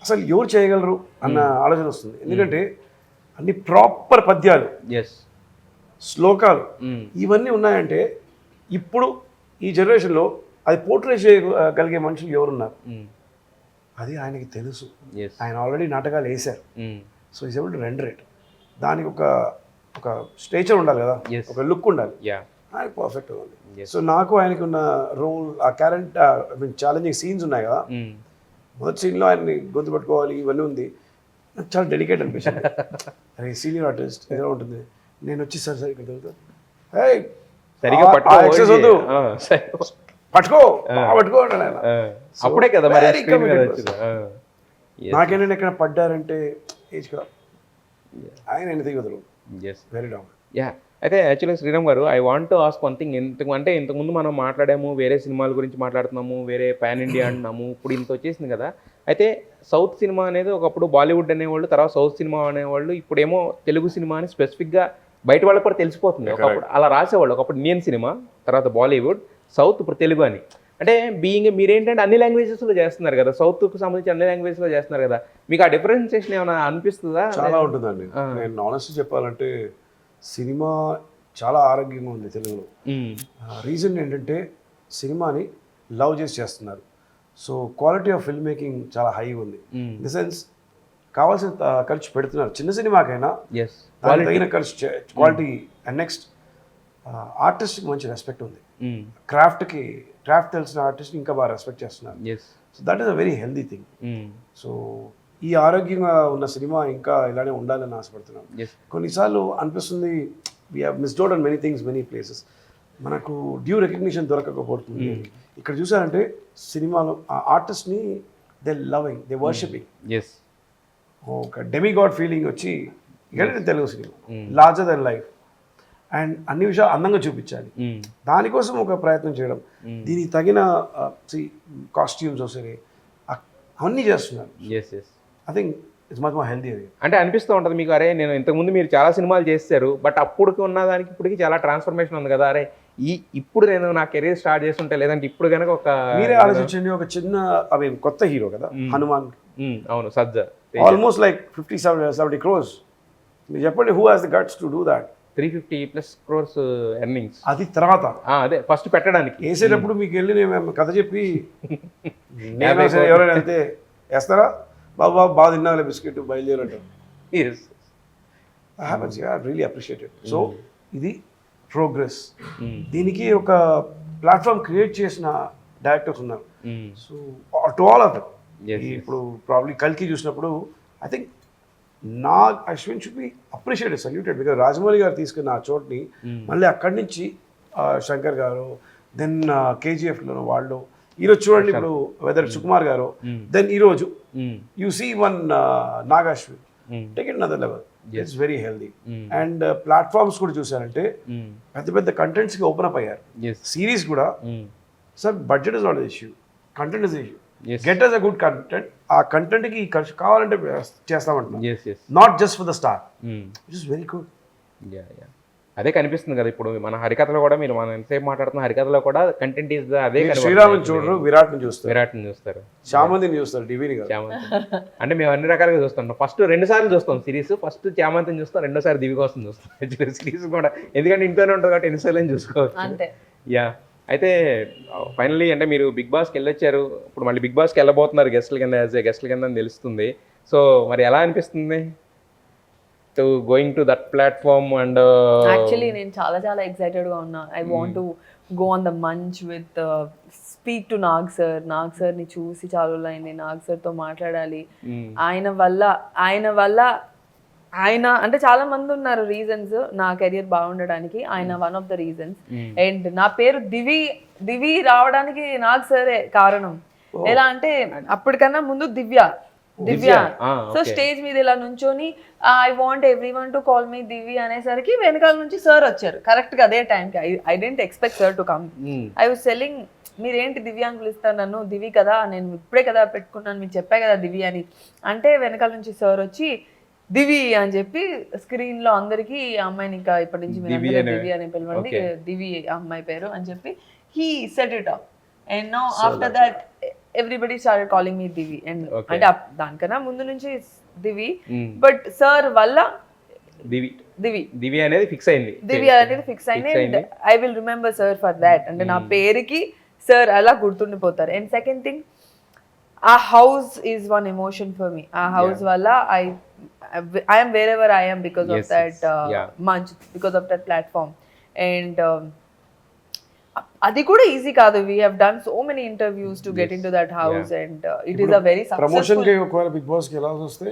అసలు ఎవరు చేయగలరు అన్న ఆలోచన వస్తుంది. ఎందుకంటే అన్ని ప్రాపర్ పద్యాలు, శ్లోకాలు ఇవన్నీ ఉన్నాయంటే ఇప్పుడు ఈ జనరేషన్లో అది పోర్ట్రే చేయగలిగే మనుషులు ఎవరున్నారు? అది ఆయనకి తెలుసు. ఆయన ఆల్రెడీ నాటకాలు వేశారు. సో ఈజ్ ఏబుల్ టు రెండరేట్. దానికి ఒక స్టేచర్ ఉండాలి కదా, ఒక లుక్ ఉండాలి. ఆయన పర్ఫెక్ట్గా ఉంది. సో నాకు ఆయనకి ఉన్న రోల్, ఆ క్యారెక్టర్ ఛాలెంజింగ్ సీన్స్ ఉన్నాయి కదా, మొదటి సీన్లో ఆయన్ని గొంతు పట్టుకోవాలి ఇవన్నీ ఉంది. నాకు చాలా డెడికేట్ అనిపించింది. అరే సీనియర్ ఆర్టిస్ట్ ఏదో ఉంటుంది. నేను వచ్చి సార్ ఇక్కడ తిరుగుతాను, హే సరిగా ఆ పట్టుకో access hold వద్దు. చేయి. సరిగా పట్టుకో పట్టుకో అంటాడు ఆయన. అప్పుడే కదా మరి very స్క్రీన్ మీద committed వచ్చింది. నాకేంటంటే ఎక్కడ పడ్డారంటే ఏజ్ కదా ఆయన ఎనీథింగ్ వదరు ఎస్ వెరీ డౌన్. యా అయితే actually Sriram garu I want to ask one thing. ఇంతకుముందు మనం మాట్లాడాము, వేరే సినిమాల గురించి మాట్లాడుతున్నాము, వేరే పాన్ ఇండియా అంటున్నాము, ఇప్పుడు ఇంత వచ్చేసింది కదా. అయితే సౌత్ సినిమా అనేది ఒకప్పుడు బాలీవుడ్ అనేవాళ్ళు, తర్వాత సౌత్ సినిమా అనేవాళ్ళు, ఇప్పుడేమో తెలుగు సినిమా అని స్పెసిఫిక్గా బయట వాళ్ళకి కూడా తెలిసిపోతుంది. ఒకప్పుడు అలా రాసేవాళ్ళు, ఒకప్పుడు ఇండియన్ సినిమా, తర్వాత బాలీవుడ్, సౌత్, ఇప్పుడు తెలుగు అని. అంటే మీరేంటంటే అన్ని లాంగ్వేజెస్లో చేస్తున్నారు కదా, సౌత్కి సంబంధించి అన్ని లాంగ్వేజ్లో చేస్తున్నారు కదా, మీకు ఆ డిఫరెన్సియేషన్ ఏమైనా అనిపిస్తుందా? చాలా ఉంటుందండి. నేను ఆనెస్ట్ చెప్పాలంటే సినిమా చాలా ఆరోగ్యంగా ఉంది తెలుగులో. రీజన్ ఏంటంటే సినిమాని లవ్ చేసి చేస్తున్నారు. So quality of film making చాలా హై ఉంది. ఇన్ ద సెన్స్ కావాల్సిన ఖర్చు పెడుతున్నారు చిన్న సినిమాకైనా, దానికి తగిన ఖర్చు క్వాలిటీ. అండ్ నెక్స్ట్ ఆర్టిస్ట్కి మంచి రెస్పెక్ట్ ఉంది. క్రాఫ్ట్ తెలిసిన ఆర్టిస్ట్ ఇంకా బాగా రెస్పెక్ట్ చేస్తున్నారు. So that is a very healthy thing. So ఈ ఆరోగ్యంగా ఉన్న సినిమా ఇంకా ఇలానే ఉండాలని ఆశపడుతున్నాను. కొన్నిసార్లు అనిపిస్తుంది we have missed out on many things many places, మనకు డ్యూ రికగ్నిషన్ దొరకకపోతుంది. ఇక్కడ చూసారంటే సినిమాలో ఆ ఆర్టిస్ట్ని దే లవింగ్, దే వర్షిపింగ్, ఒక డెమిగాడ్ ఫీలింగ్ వచ్చి ఇక్కడ Telugu cinema larger than life and అన్ని విషయాలు అందంగా చూపించాలి. దానికోసం ఒక ప్రయత్నం చేయడం, దీనికి తగిన కాస్ట్యూమ్స్ సరే అవన్నీ చేస్తున్నారు. I think it's much more healthy. అంటే అనిపిస్తూ ఉంటుంది మీకు, అరే నేను ఇంతకుముందు మీరు చాలా సినిమాలు చేస్తారు, బట్ అప్పుడుకి ఉన్నదానికి ఇప్పటికి చాలా ట్రాన్స్ఫర్మేషన్ ఉంది కదా, అరే ఇప్పుడు నేను నా కెరీర్ స్టార్ట్ చేస్తుంటే, లేదంటే ఇప్పుడు కనుక ఒక మీరే ఆలోచించండి, ఒక చిన్న కొత్త హీరో కదా హనుమాన్. అవును, సజ్జా ఆల్మోస్ట్ లైక్ 50-70 crores. మీరు చెప్పండి, who has the guts to do that? 350+ crores earnings. అది తర్వాత అదే ఫస్ట్ పెట్టడానికి వేసేటప్పుడు మీకు వెళ్ళి నేను కథ చెప్పి నేను ఎవరైనా వెళ్తే వేస్తారా బాబా బాగా తిన్నాలే బిస్కెట్ బయలుదేరంటారు. Really appreciated. సో ఇది ప్రోగ్రెస్. దీనికి ఒక ప్లాట్ఫామ్ క్రియేట్ చేసిన డైరెక్టర్స్ ఉన్నారు. So to all of them. ఇప్పుడు ప్రాబ్లీ కల్కి చూసినప్పుడు I think Ashwin should be appreciated, saluted. Because Rajamouli garu తీసుకున్న ఆ చోట్ని మళ్ళీ అక్కడి నుంచి శంకర్ గారు, దెన్ KGFలో వాళ్ళు, ఈరోజు చూడండి ఇప్పుడు వెదర్ సుకుమార్ గారు, దెన్ ఈరోజు you see one Nag Ashwin take it another level. It's very healthy. And platforms కూడా చూసారంటే పెద్ద పెద్ద కంటెంట్స్కి ఓపెన్ అప్ అయ్యారు. సిరీస్ కూడా sir budget is not issue, content is issue. Get us a good content. ఆ కంటెంట్కి ఖర్చు కావాలంటే చేస్తామంటున్నాం, not just for the star. It is very good. అదే కనిపిస్తుంది కదా ఇప్పుడు మన హరికథలో కూడా, మీరు మనం ఎంతసేపు మాట్లాడుతున్న హరికథలో కూడా కంటెంట్ ఈజ్ అదే. శ్రీరామ్ని చూడరు, విరాట్ని చూస్తారు, చామంతిని చూస్తారు, డివిని కాదు. అంటే మేము అన్ని రకాలుగా చూస్తాం. ఫస్ట్ 2 సార్లు చూస్తాం సిరీస్. ఫస్ట్ చామంతిని చూస్తాం, 2వ సారి దివి కోసం చూస్తాం సిరీస్ కూడా, ఎందుకంటే ఇంట్లోనే ఉంటుంది కాబట్టి ఎన్నిసార్లు చూసుకోవచ్చు. యా అయితే ఫైనల్లీ అంటే మీరు బిగ్ బాస్కి వెళ్ళొచ్చారు, ఇప్పుడు మళ్ళీ బిగ్ బాస్కి వెళ్ళబోతున్నారు గెస్ట్ల కింద, యాజ్ ఏ గెస్ట్ల కింద అని తెలుస్తుంది. సో మరి ఎలా అనిపిస్తుంది to going to that platform? And actually నేను చాలా ఎక్సైటెడ్గా ఉన్నా. I want to go on the manch with speak to Nag సార్ని చూసి చాలా రోజులైంది, నాగ్ సార్తో మాట్లాడాలి. ఆయన వల్ల అంటే చాలా మంది ఉన్నారు రీజన్స్ నా కెరియర్ బాగుండడానికి, ఆయన one of the reasons. And నా పేరు దివి రావడానికి నాగ్ సారే కారణం. ఎలా అంటే అప్పటికన్నా ముందు దివ్య. సో స్టేజ్ మీద ఇలా నుంచొని I want everyone to call me Divi అనేసరికి వెనకాల నుంచి సార్ వచ్చారు కరెక్ట్ గా అదే టైంకి. I didn't expect sir to come. I was selling, మీరేంటి దివ్య అని పిలుస్తారు నన్ను, దివి కదా, నేను ఇప్పుడే కదా పెట్టుకున్నాను, మీకు చెప్పా కదా దివి అని అంటే, వెనకాల నుంచి సార్ వచ్చి దివి అని చెప్పి స్క్రీన్ లో అందరికి అమ్మాయిని ఇంకా ఇప్పటి నుంచి మీరు దివి అని పిలవండి, దివి అమ్మాయి పేరు అని చెప్పి he set it up. And now after that everybody started calling me Divi. And అంటే దానికన్నా ముందు నుంచి దివి, బట్ సార్ వల్ల దివి అనేది ఫిక్స్ అయింది. And I will remember sir for that. అంటే నా పేరుకి సార్ అలా గుర్తుండిపోతారు. అండ్ సెకండ్ థింగ్, ఆ house is one emotion for me. ఆ హౌస్ వల్ల I am wherever I am because of that munch, because of that platform. And adi kuda easy kaadu. We have done so many interviews to get into that house, and it is a very successful. Promotion ke okala Big Boss ki ela vaste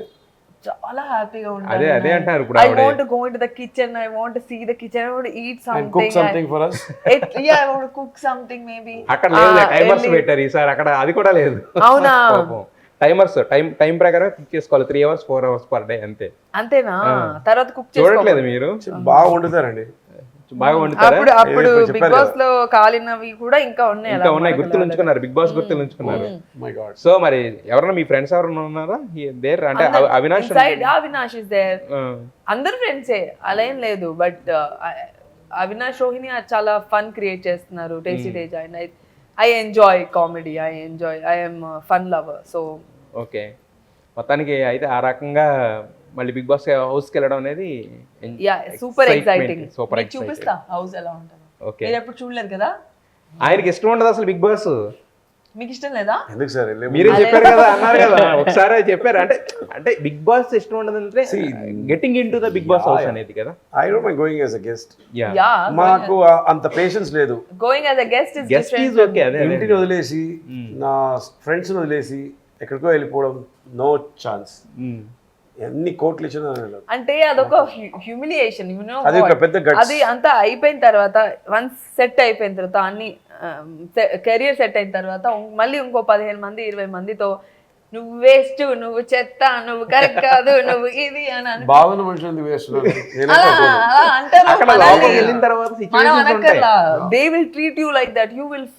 చాలా హ్యాపీగా అదే అదే అంటారు ఇప్పుడు I ఆవిడ. Want go into the kitchen, I want see the kitchen, I want eat and cook something, something for us. yeah, I want to cook something maybe. అక్కడ లేదు timers పెట్టారు ఈసారి, అక్కడ అది కూడా లేదు. అవునా? టైమర్స్ టైం ప్రకారం కుక్ చేసుకోవాలి, 3 hours 4 hours per day అంతే. అంతేనా? తర్వాత కుక్ చూడట్లేదు మీరు? బాగా వండుతారండి. బాగా వండుతారా? అప్పుడు ఇప్పుడు బిగ్ చెప్పారు బాస్ లో కాలినవి కూడా ఇంకా ఉన్నాయి ఇంకా ఉన్నాయి, గుర్తులు ఉంచుకున్నారు, బిగ్ బాస్ గుర్తులు ఉంచుకున్నారు. My God. సో మరి ఎవరన్నా మీ ఫ్రెండ్స్ ఎవరన్నా ఉన్నారా దేర్? అంటే Avinash side Avinash is there, అందరు ఫ్రెండ్సే, అలా ఏం లేదు. బట్ అవినాష్ రోహిణి చాలా ఫన్ క్రియేట్ చేస్తున్నారు, tasty Teja, and I enjoy comedy, I am fun lover. So okay, మొత్తానికి అయితే ఆ రకంగా మళ్ళీ బిగ్ బాస్ హౌస్కి వెళ్ళడం అనేది సూపర్ ఎక్సైటింగ్. సూపర్ చూపిస్తా హౌస్ ఎలా ఉంటుందో. ఓకే, మీరు ఎప్పుడు చూడలేదు కదా? ఆయనకి ఇష్టం ఉండదు అసలు బిగ్ బాస్. మీకు ఇష్టం లేదా? ఎందుకు సార్ మీరే చెప్పారు కదా, అన్నారు కదా ఒకసారి చెప్పారు. అంటే బిగ్ బాస్ ఇష్టం ఉండదు అంటే getting in to the Big Boss house అనేది కదా. I don't mind going as a guest. Yeah, మాకు అంత పేషెన్స్ లేదు. Going as a guest is guest is okay. అదే ఇంటిని వదిలేసి నా ఫ్రెండ్స్ని వదిలేసి ఎక్కడికో వెళ్ళిపోవడం, నో ఛాన్స్. ఎన్ని కోట్లు ఇచ్చినా అంటే అదొక హ్యూమిలియేషన్, యు నో. అది ఒక పెద్ద guts. అది అంతా అయిపోయిన తర్వాత, వన్స్ సెట్ అయిపోయిన తర్వాత, అన్ని కెరియర్ సెట్ అయిన తర్వాత మళ్ళీ ఇంకో 15 మంది 20 మందితో నువ్వు వేస్ట్, నువ్వు చెత్త, నువ్వు కరెక్ట్ కాదు, నువ్వు ఇది అని బాగున్న మనుషులు వేస్ట్ అక్కడ లోపలికి వెళ్ళిన తర్వాత సిచ్యువేషన్స్ ఉంటాయి. They will treat you like that, you will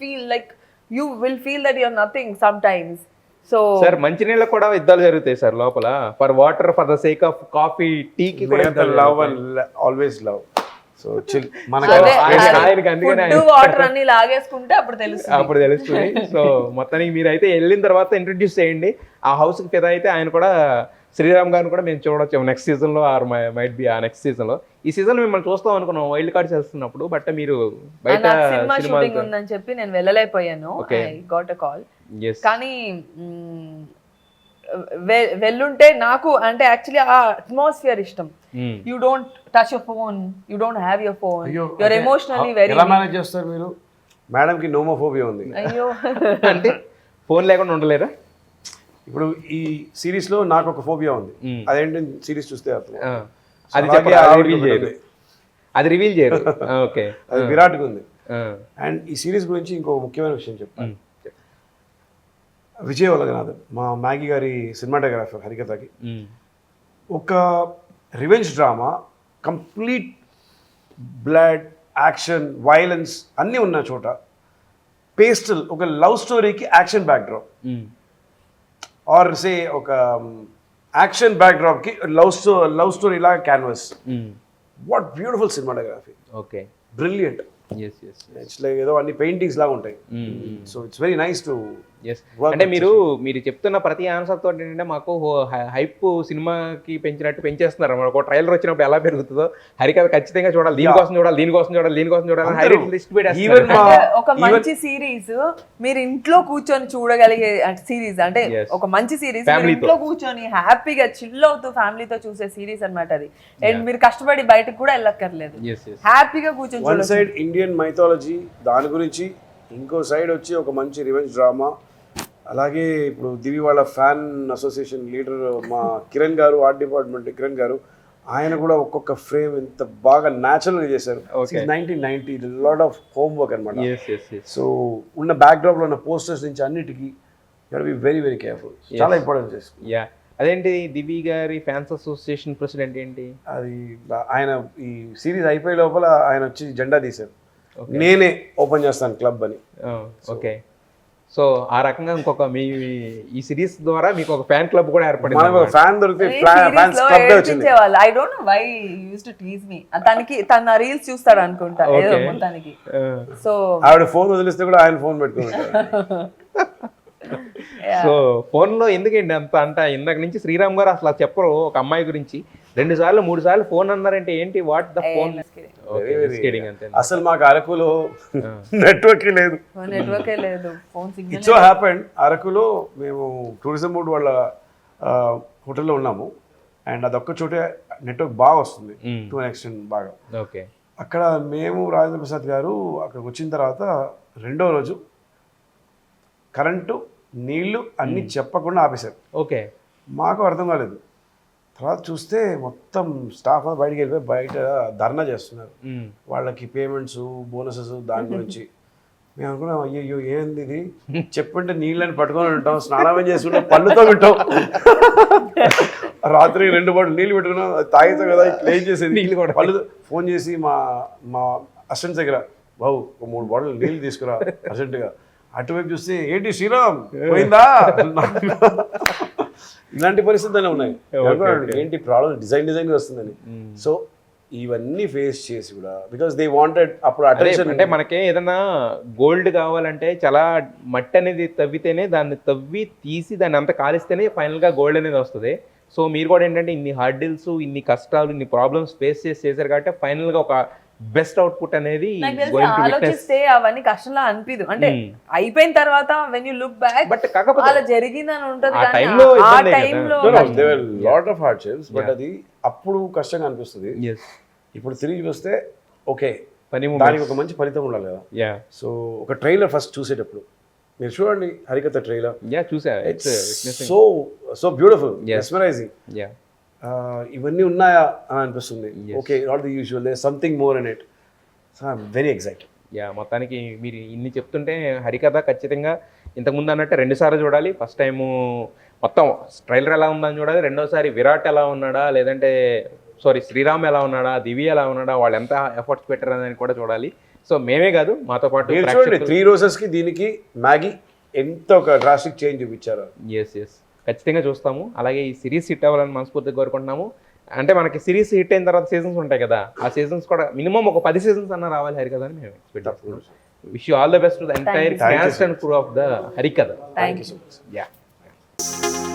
feel that you're nothing sometimes. So sir మంచినీళ్ళ కూడా యుద్ధాలు జరుగుతాయి సార్ లోపల. For water, for the sake of coffee, టీకి కూడా love and always love. So chill ఆయనకి అందుకనే వాటర్ అన్ని లాగేసుకుంటే అప్పుడు తెలుస్తుంది. అప్పుడు తెలుస్తుంది. సో మొత్తానికి మీరు అయితే వెళ్ళిన తర్వాత ఇంట్రడ్యూస్ చేయండి ఆ హౌస్ కి. పెద్ద అయితే ఆయన కూడా శ్రీరామ్ గారిని కూడా మేము చూడొచ్చు నెక్స్ట్ సీజన్ లో, ఆర్ మైట్ బి ఆ నెక్స్ట్ సీజన్ లో. ఈ సీజన్ మిమ్మల్ని చూస్తాం అనుకున్నాం వైల్డ్ కార్డ్ చేస్తున్నప్పుడు, బట్ మీరు బయట సినిమా షూటింగ్ ఉందని చెప్పి నేను వెళ్ళలేకపోయాను. I got a call. కానీ వెళ్ళుంటే నాకు, అంటే యాక్చువల్లీ ఆ అట్మాస్ఫియర్ ఇష్టం. You don't touch your phone, you don't have your phone, you're emotionally very. ఎలా మేనేజ్ చేస్తారు మీరు? మేడం కి నోమోఫోబియా ఉంది. అయ్యో, అంటే ఫోన్ లేకుండా ఉండలేరా? ఇప్పుడు ఈ సిరీస్ లో నాకు ఒక ఫోబియా ఉంది. అదేంటి సిరీస్ చూస్తే అర్థం. అది రివీల్ చేయరు, అది రివీల్ చేయరు. ఓకే, అది విరాట్గా ఉంది. అండ్ ఈ సిరీస్ గురించి ఇంకో ముఖ్యమైన విషయం చెప్తాను. విజయ్ వలగనాథన్, మా మ్యాగీ గారి సినిమాటోగ్రాఫర్ హరికథకి, ఒక revenge drama, complete blood, action, violence అన్నీ ఉన్న చోట పేస్టల్ ఒక లవ్ స్టోరీకి యాక్షన్ బ్యాక్డ్రాప్, ఆర్ సే ఒక యాక్షన్ బ్యాక్డ్రాప్కి లవ్ స్టోరీ లాగా canvas. What beautiful cinematography. Okay, brilliant. It's like ఏదో అన్ని పెయింటింగ్స్ లాగా ఉంటాయి. So it's very nice to. అంటే మీరు చెప్తున్న ప్రతి ఆన్సర్ తోటి ఏంటంటే మాకు హైప్ సినిమాకి పెంచినట్టు పెంచేస్తున్నారు. ఒక ట్రైలర్ వచ్చినప్పుడు ఎలా పెరుగుతుందో హరికథ ఖచ్చితంగా చూడాలి, దీనికోసం చూడాలి, దీనికోసం చూడాలి, దీనికోసం చూడాలి, హైలైట్ లిస్ట్ పెట్టేస్తున్నారు. ఒక మంచి సిరీస్ మీరు ఇంట్లో కూర్చొని చూడగలిగే సిరీస్, అంటే ఒక మంచి సిరీస్ ఇంట్లో కూర్చొని హ్యాపీగా చిల్ అవుతూ ఫ్యామిలీతో చూసే సిరీస్ అన్నమాట అది. అండ్ మీరు కష్టపడి బయటకు కూడా వెళ్ళక్కర్లేదు, హ్యాపీగా కూర్చొని. వన్ సైడ్ ఇండియన్ మైథాలజీ, దాని గురించి, ఇంకో సైడ్ వచ్చి ఒక మంచి రివెంజ్ డ్రామా. అలాగే ఇప్పుడు దివి వాళ్ళ ఫ్యాన్ అసోసియేషన్ లీడర్ మా కిరణ్ గారు, ఆర్ట్ డిపార్ట్మెంట్ కిరణ్ గారు, ఆయన కూడా ఒక్కొక్క ఫ్రేమ్ ఎంత బాగా న్యాచురల్గా చేశారు. 1990 లాట్ ఆఫ్ హోమ్ వర్క్ అనమాట. సో ఉన్న బ్యాక్డ్రాప్లో ఉన్న పోస్టర్స్ నుంచి అన్నిటికీ బి వెరీ వెరీ కేర్ఫుల్, చాలా ఇంపార్టెంట్ చేస్తుంది. అదేంటి దివి గారి ఫ్యాన్స్ అసోసియేషన్ ప్రెసిడెంట్ ఏంటి? అది ఆయన ఈ సిరీస్ అయిపోయే లోపల ఆయన వచ్చి జెండా తీశారు, నేనే ఓపెన్ చేస్తాను క్లబ్ అని. ఓకే, సో ఆ రకంగా ఇంకొక మీ ఈ సిరీస్ ద్వారా మీకు ఒక ఫ్యాన్ క్లబ్ కూడా ఏర్పడింది. ఫ్యాన్ దొరికితే ఫ్యాన్స్ క్లబ్ వచ్చింది. I don't know why used to tease me. తన రీల్స్ చూస్తాడు అనుకుంటా ఏదో మొత్తానికి. సో ఆవిడ ఫోన్ వదిలిస్తే కూడా ఆయన ఫోన్ పెట్టుకుంటాడు. సో ఫోన్ లో ఎందుకండి అంత ఇందాక నుంచి శ్రీరామ్ గారు అసలు చెప్పరు ఒక అమ్మాయి గురించి 2 సార్లు 3 సార్లు ఫోన్ అన్నారంటే ఏంటి? What the phone? అసలు మాకు అరకులో నెట్వర్కే లేదు. Phone signal. It so happened, అరకులో మేము టూరిజం బోర్డు వాళ్ళ హోటల్లో ఉన్నాము. అండ్ అదొక్క చోటే నెట్వర్క్ బాగా వస్తుంది, టు అన్ ఎక్స్టెంట్ బాగా. ఓకే, అక్కడ మేము రాజేంద్ర ప్రసాద్ గారు అక్కడికి వచ్చిన తర్వాత 2వ రోజు కరెంటు, నీళ్లు అన్నీ చెప్పకుండా ఆపేశారు. ఓకే, మాకు అర్థం కాలేదు. తర్వాత చూస్తే మొత్తం స్టాఫ్ అంతా బయటికి వెళ్ళిపోయి బయట ధర్నా చేస్తున్నారు. వాళ్ళకి పేమెంట్స్ బోనసెస్ దాని గురించి. మేము అనుకున్నాం అయ్యో ఏంది ఇది, చెప్పంటే నీళ్ళని పట్టుకొని ఉంటాం, స్నానం చేసుకుంటాం, పళ్ళుతో ఉంటాం, రాత్రి 2 బాటిల్ నీళ్ళు పెట్టుకున్నాం, తాగితే కదా క్లీన్ చేసేది నీళ్ళు కూడా. పళ్ళు ఫోన్ చేసి మా అసిస్టెంట్ దగ్గర బాబు 3 బాటిల్ నీళ్ళు తీసుకురా అర్జెంటుగా. అటువైపు చూస్తే ఏంటి శ్రీరామ్ పోయిందా, ఇలాంటి పరిస్థితులు ఉన్నాయి. ఏంటి ప్రాబ్లం డిజైన్ వస్తుందని. సో ఇవన్నీ ఫేస్ చేసి కూడా బికాస్ దే వాంటెడ్ అప్పుడు అటెన్షన్. అంటే మనకి ఏదైనా గోల్డ్ కావాలంటే చాలా మట్టి అనేది తవ్వితేనే, దాన్ని తవ్వి తీసి దాన్ని అంతా కాలిస్తేనే ఫైనల్గా గోల్డ్ అనేది వస్తుంది. సో మీరు కూడా ఏంటంటే ఇన్ని హార్డిల్స్, ఇన్ని కష్టాలు, ఇన్ని ప్రాబ్లమ్స్ ఫేస్ చేశారు కాబట్టి ఫైనల్గా ఒక బెస్ట్ అవుట్పుట్ అనేది ఆలోచిస్తే అవన్నీ కష్టంలా అనిపిదు. అంటే అయిపోయిన తర్వాత when you look back but కాకపోతే అలా జరిగిందని ఉంటది. ఆ టైంలో లాట్ ఆఫ్ హార్డ్షిప్స్, బట్ అది అప్పుడు కష్టంగా అనిపిస్తుంది. ఇప్పుడు తిరిగి చూస్తే ఓకే, దానికి ఒక మంచి ఫలితం ఉండాలి కదా. సో ఒక ట్రైలర్ ఫస్ట్ చూసేటప్పుడు మీరు చూడండి హరికథ ట్రైలర్, చూసా, సో బ్యూటిఫుల్, మెస్మరైజింగ్. ఇవన్నీ ఉన్నాయా అని అనిపిస్తుంది. Okay, not the usual, there something more in it. So I'm very excited. మొత్తానికి మీరు ఇన్ని చెప్తుంటే హరికథ ఖచ్చితంగా ఇంతకుముందు అన్నట్టు 2 సార్లు చూడాలి. ఫస్ట్ టైము మొత్తం ట్రైలర్ ఎలా ఉందని చూడాలి, రెండోసారి విరాట్ ఎలా ఉన్నాడా, లేదంటే శ్రీరామ్ ఎలా ఉన్నాడా, దివి ఎలా ఉన్నాడా, వాళ్ళు ఎంత ఎఫర్ట్స్ పెట్టారని కూడా చూడాలి. సో మేమే కాదు, మాతో పాటు 3 రోజెస్కి దీనికి మ్యాగీ ఎంత ఒక డ్రాస్టిక్ చేంజ్ చూపించారు. ఎస్ ఖచ్చితంగా చూస్తాము. అలాగే ఈ సిరీస్ హిట్ అవ్వాలని మనస్ఫూర్తిగా కోరుకుంటున్నాము. అంటే మనకి సిరీస్ హిట్ అయిన తర్వాత సీజన్స్ ఉంటాయి కదా, ఆ సీజన్స్ కూడా మినిమం ఒక 10 సీజన్స్ అన్న రావాలి హరికథ అని మేము ఎక్స్పెక్ట్ చేస్తున్నాం. Wish you all the best to the entire cost and crew of the Harikatha. Thank you so much.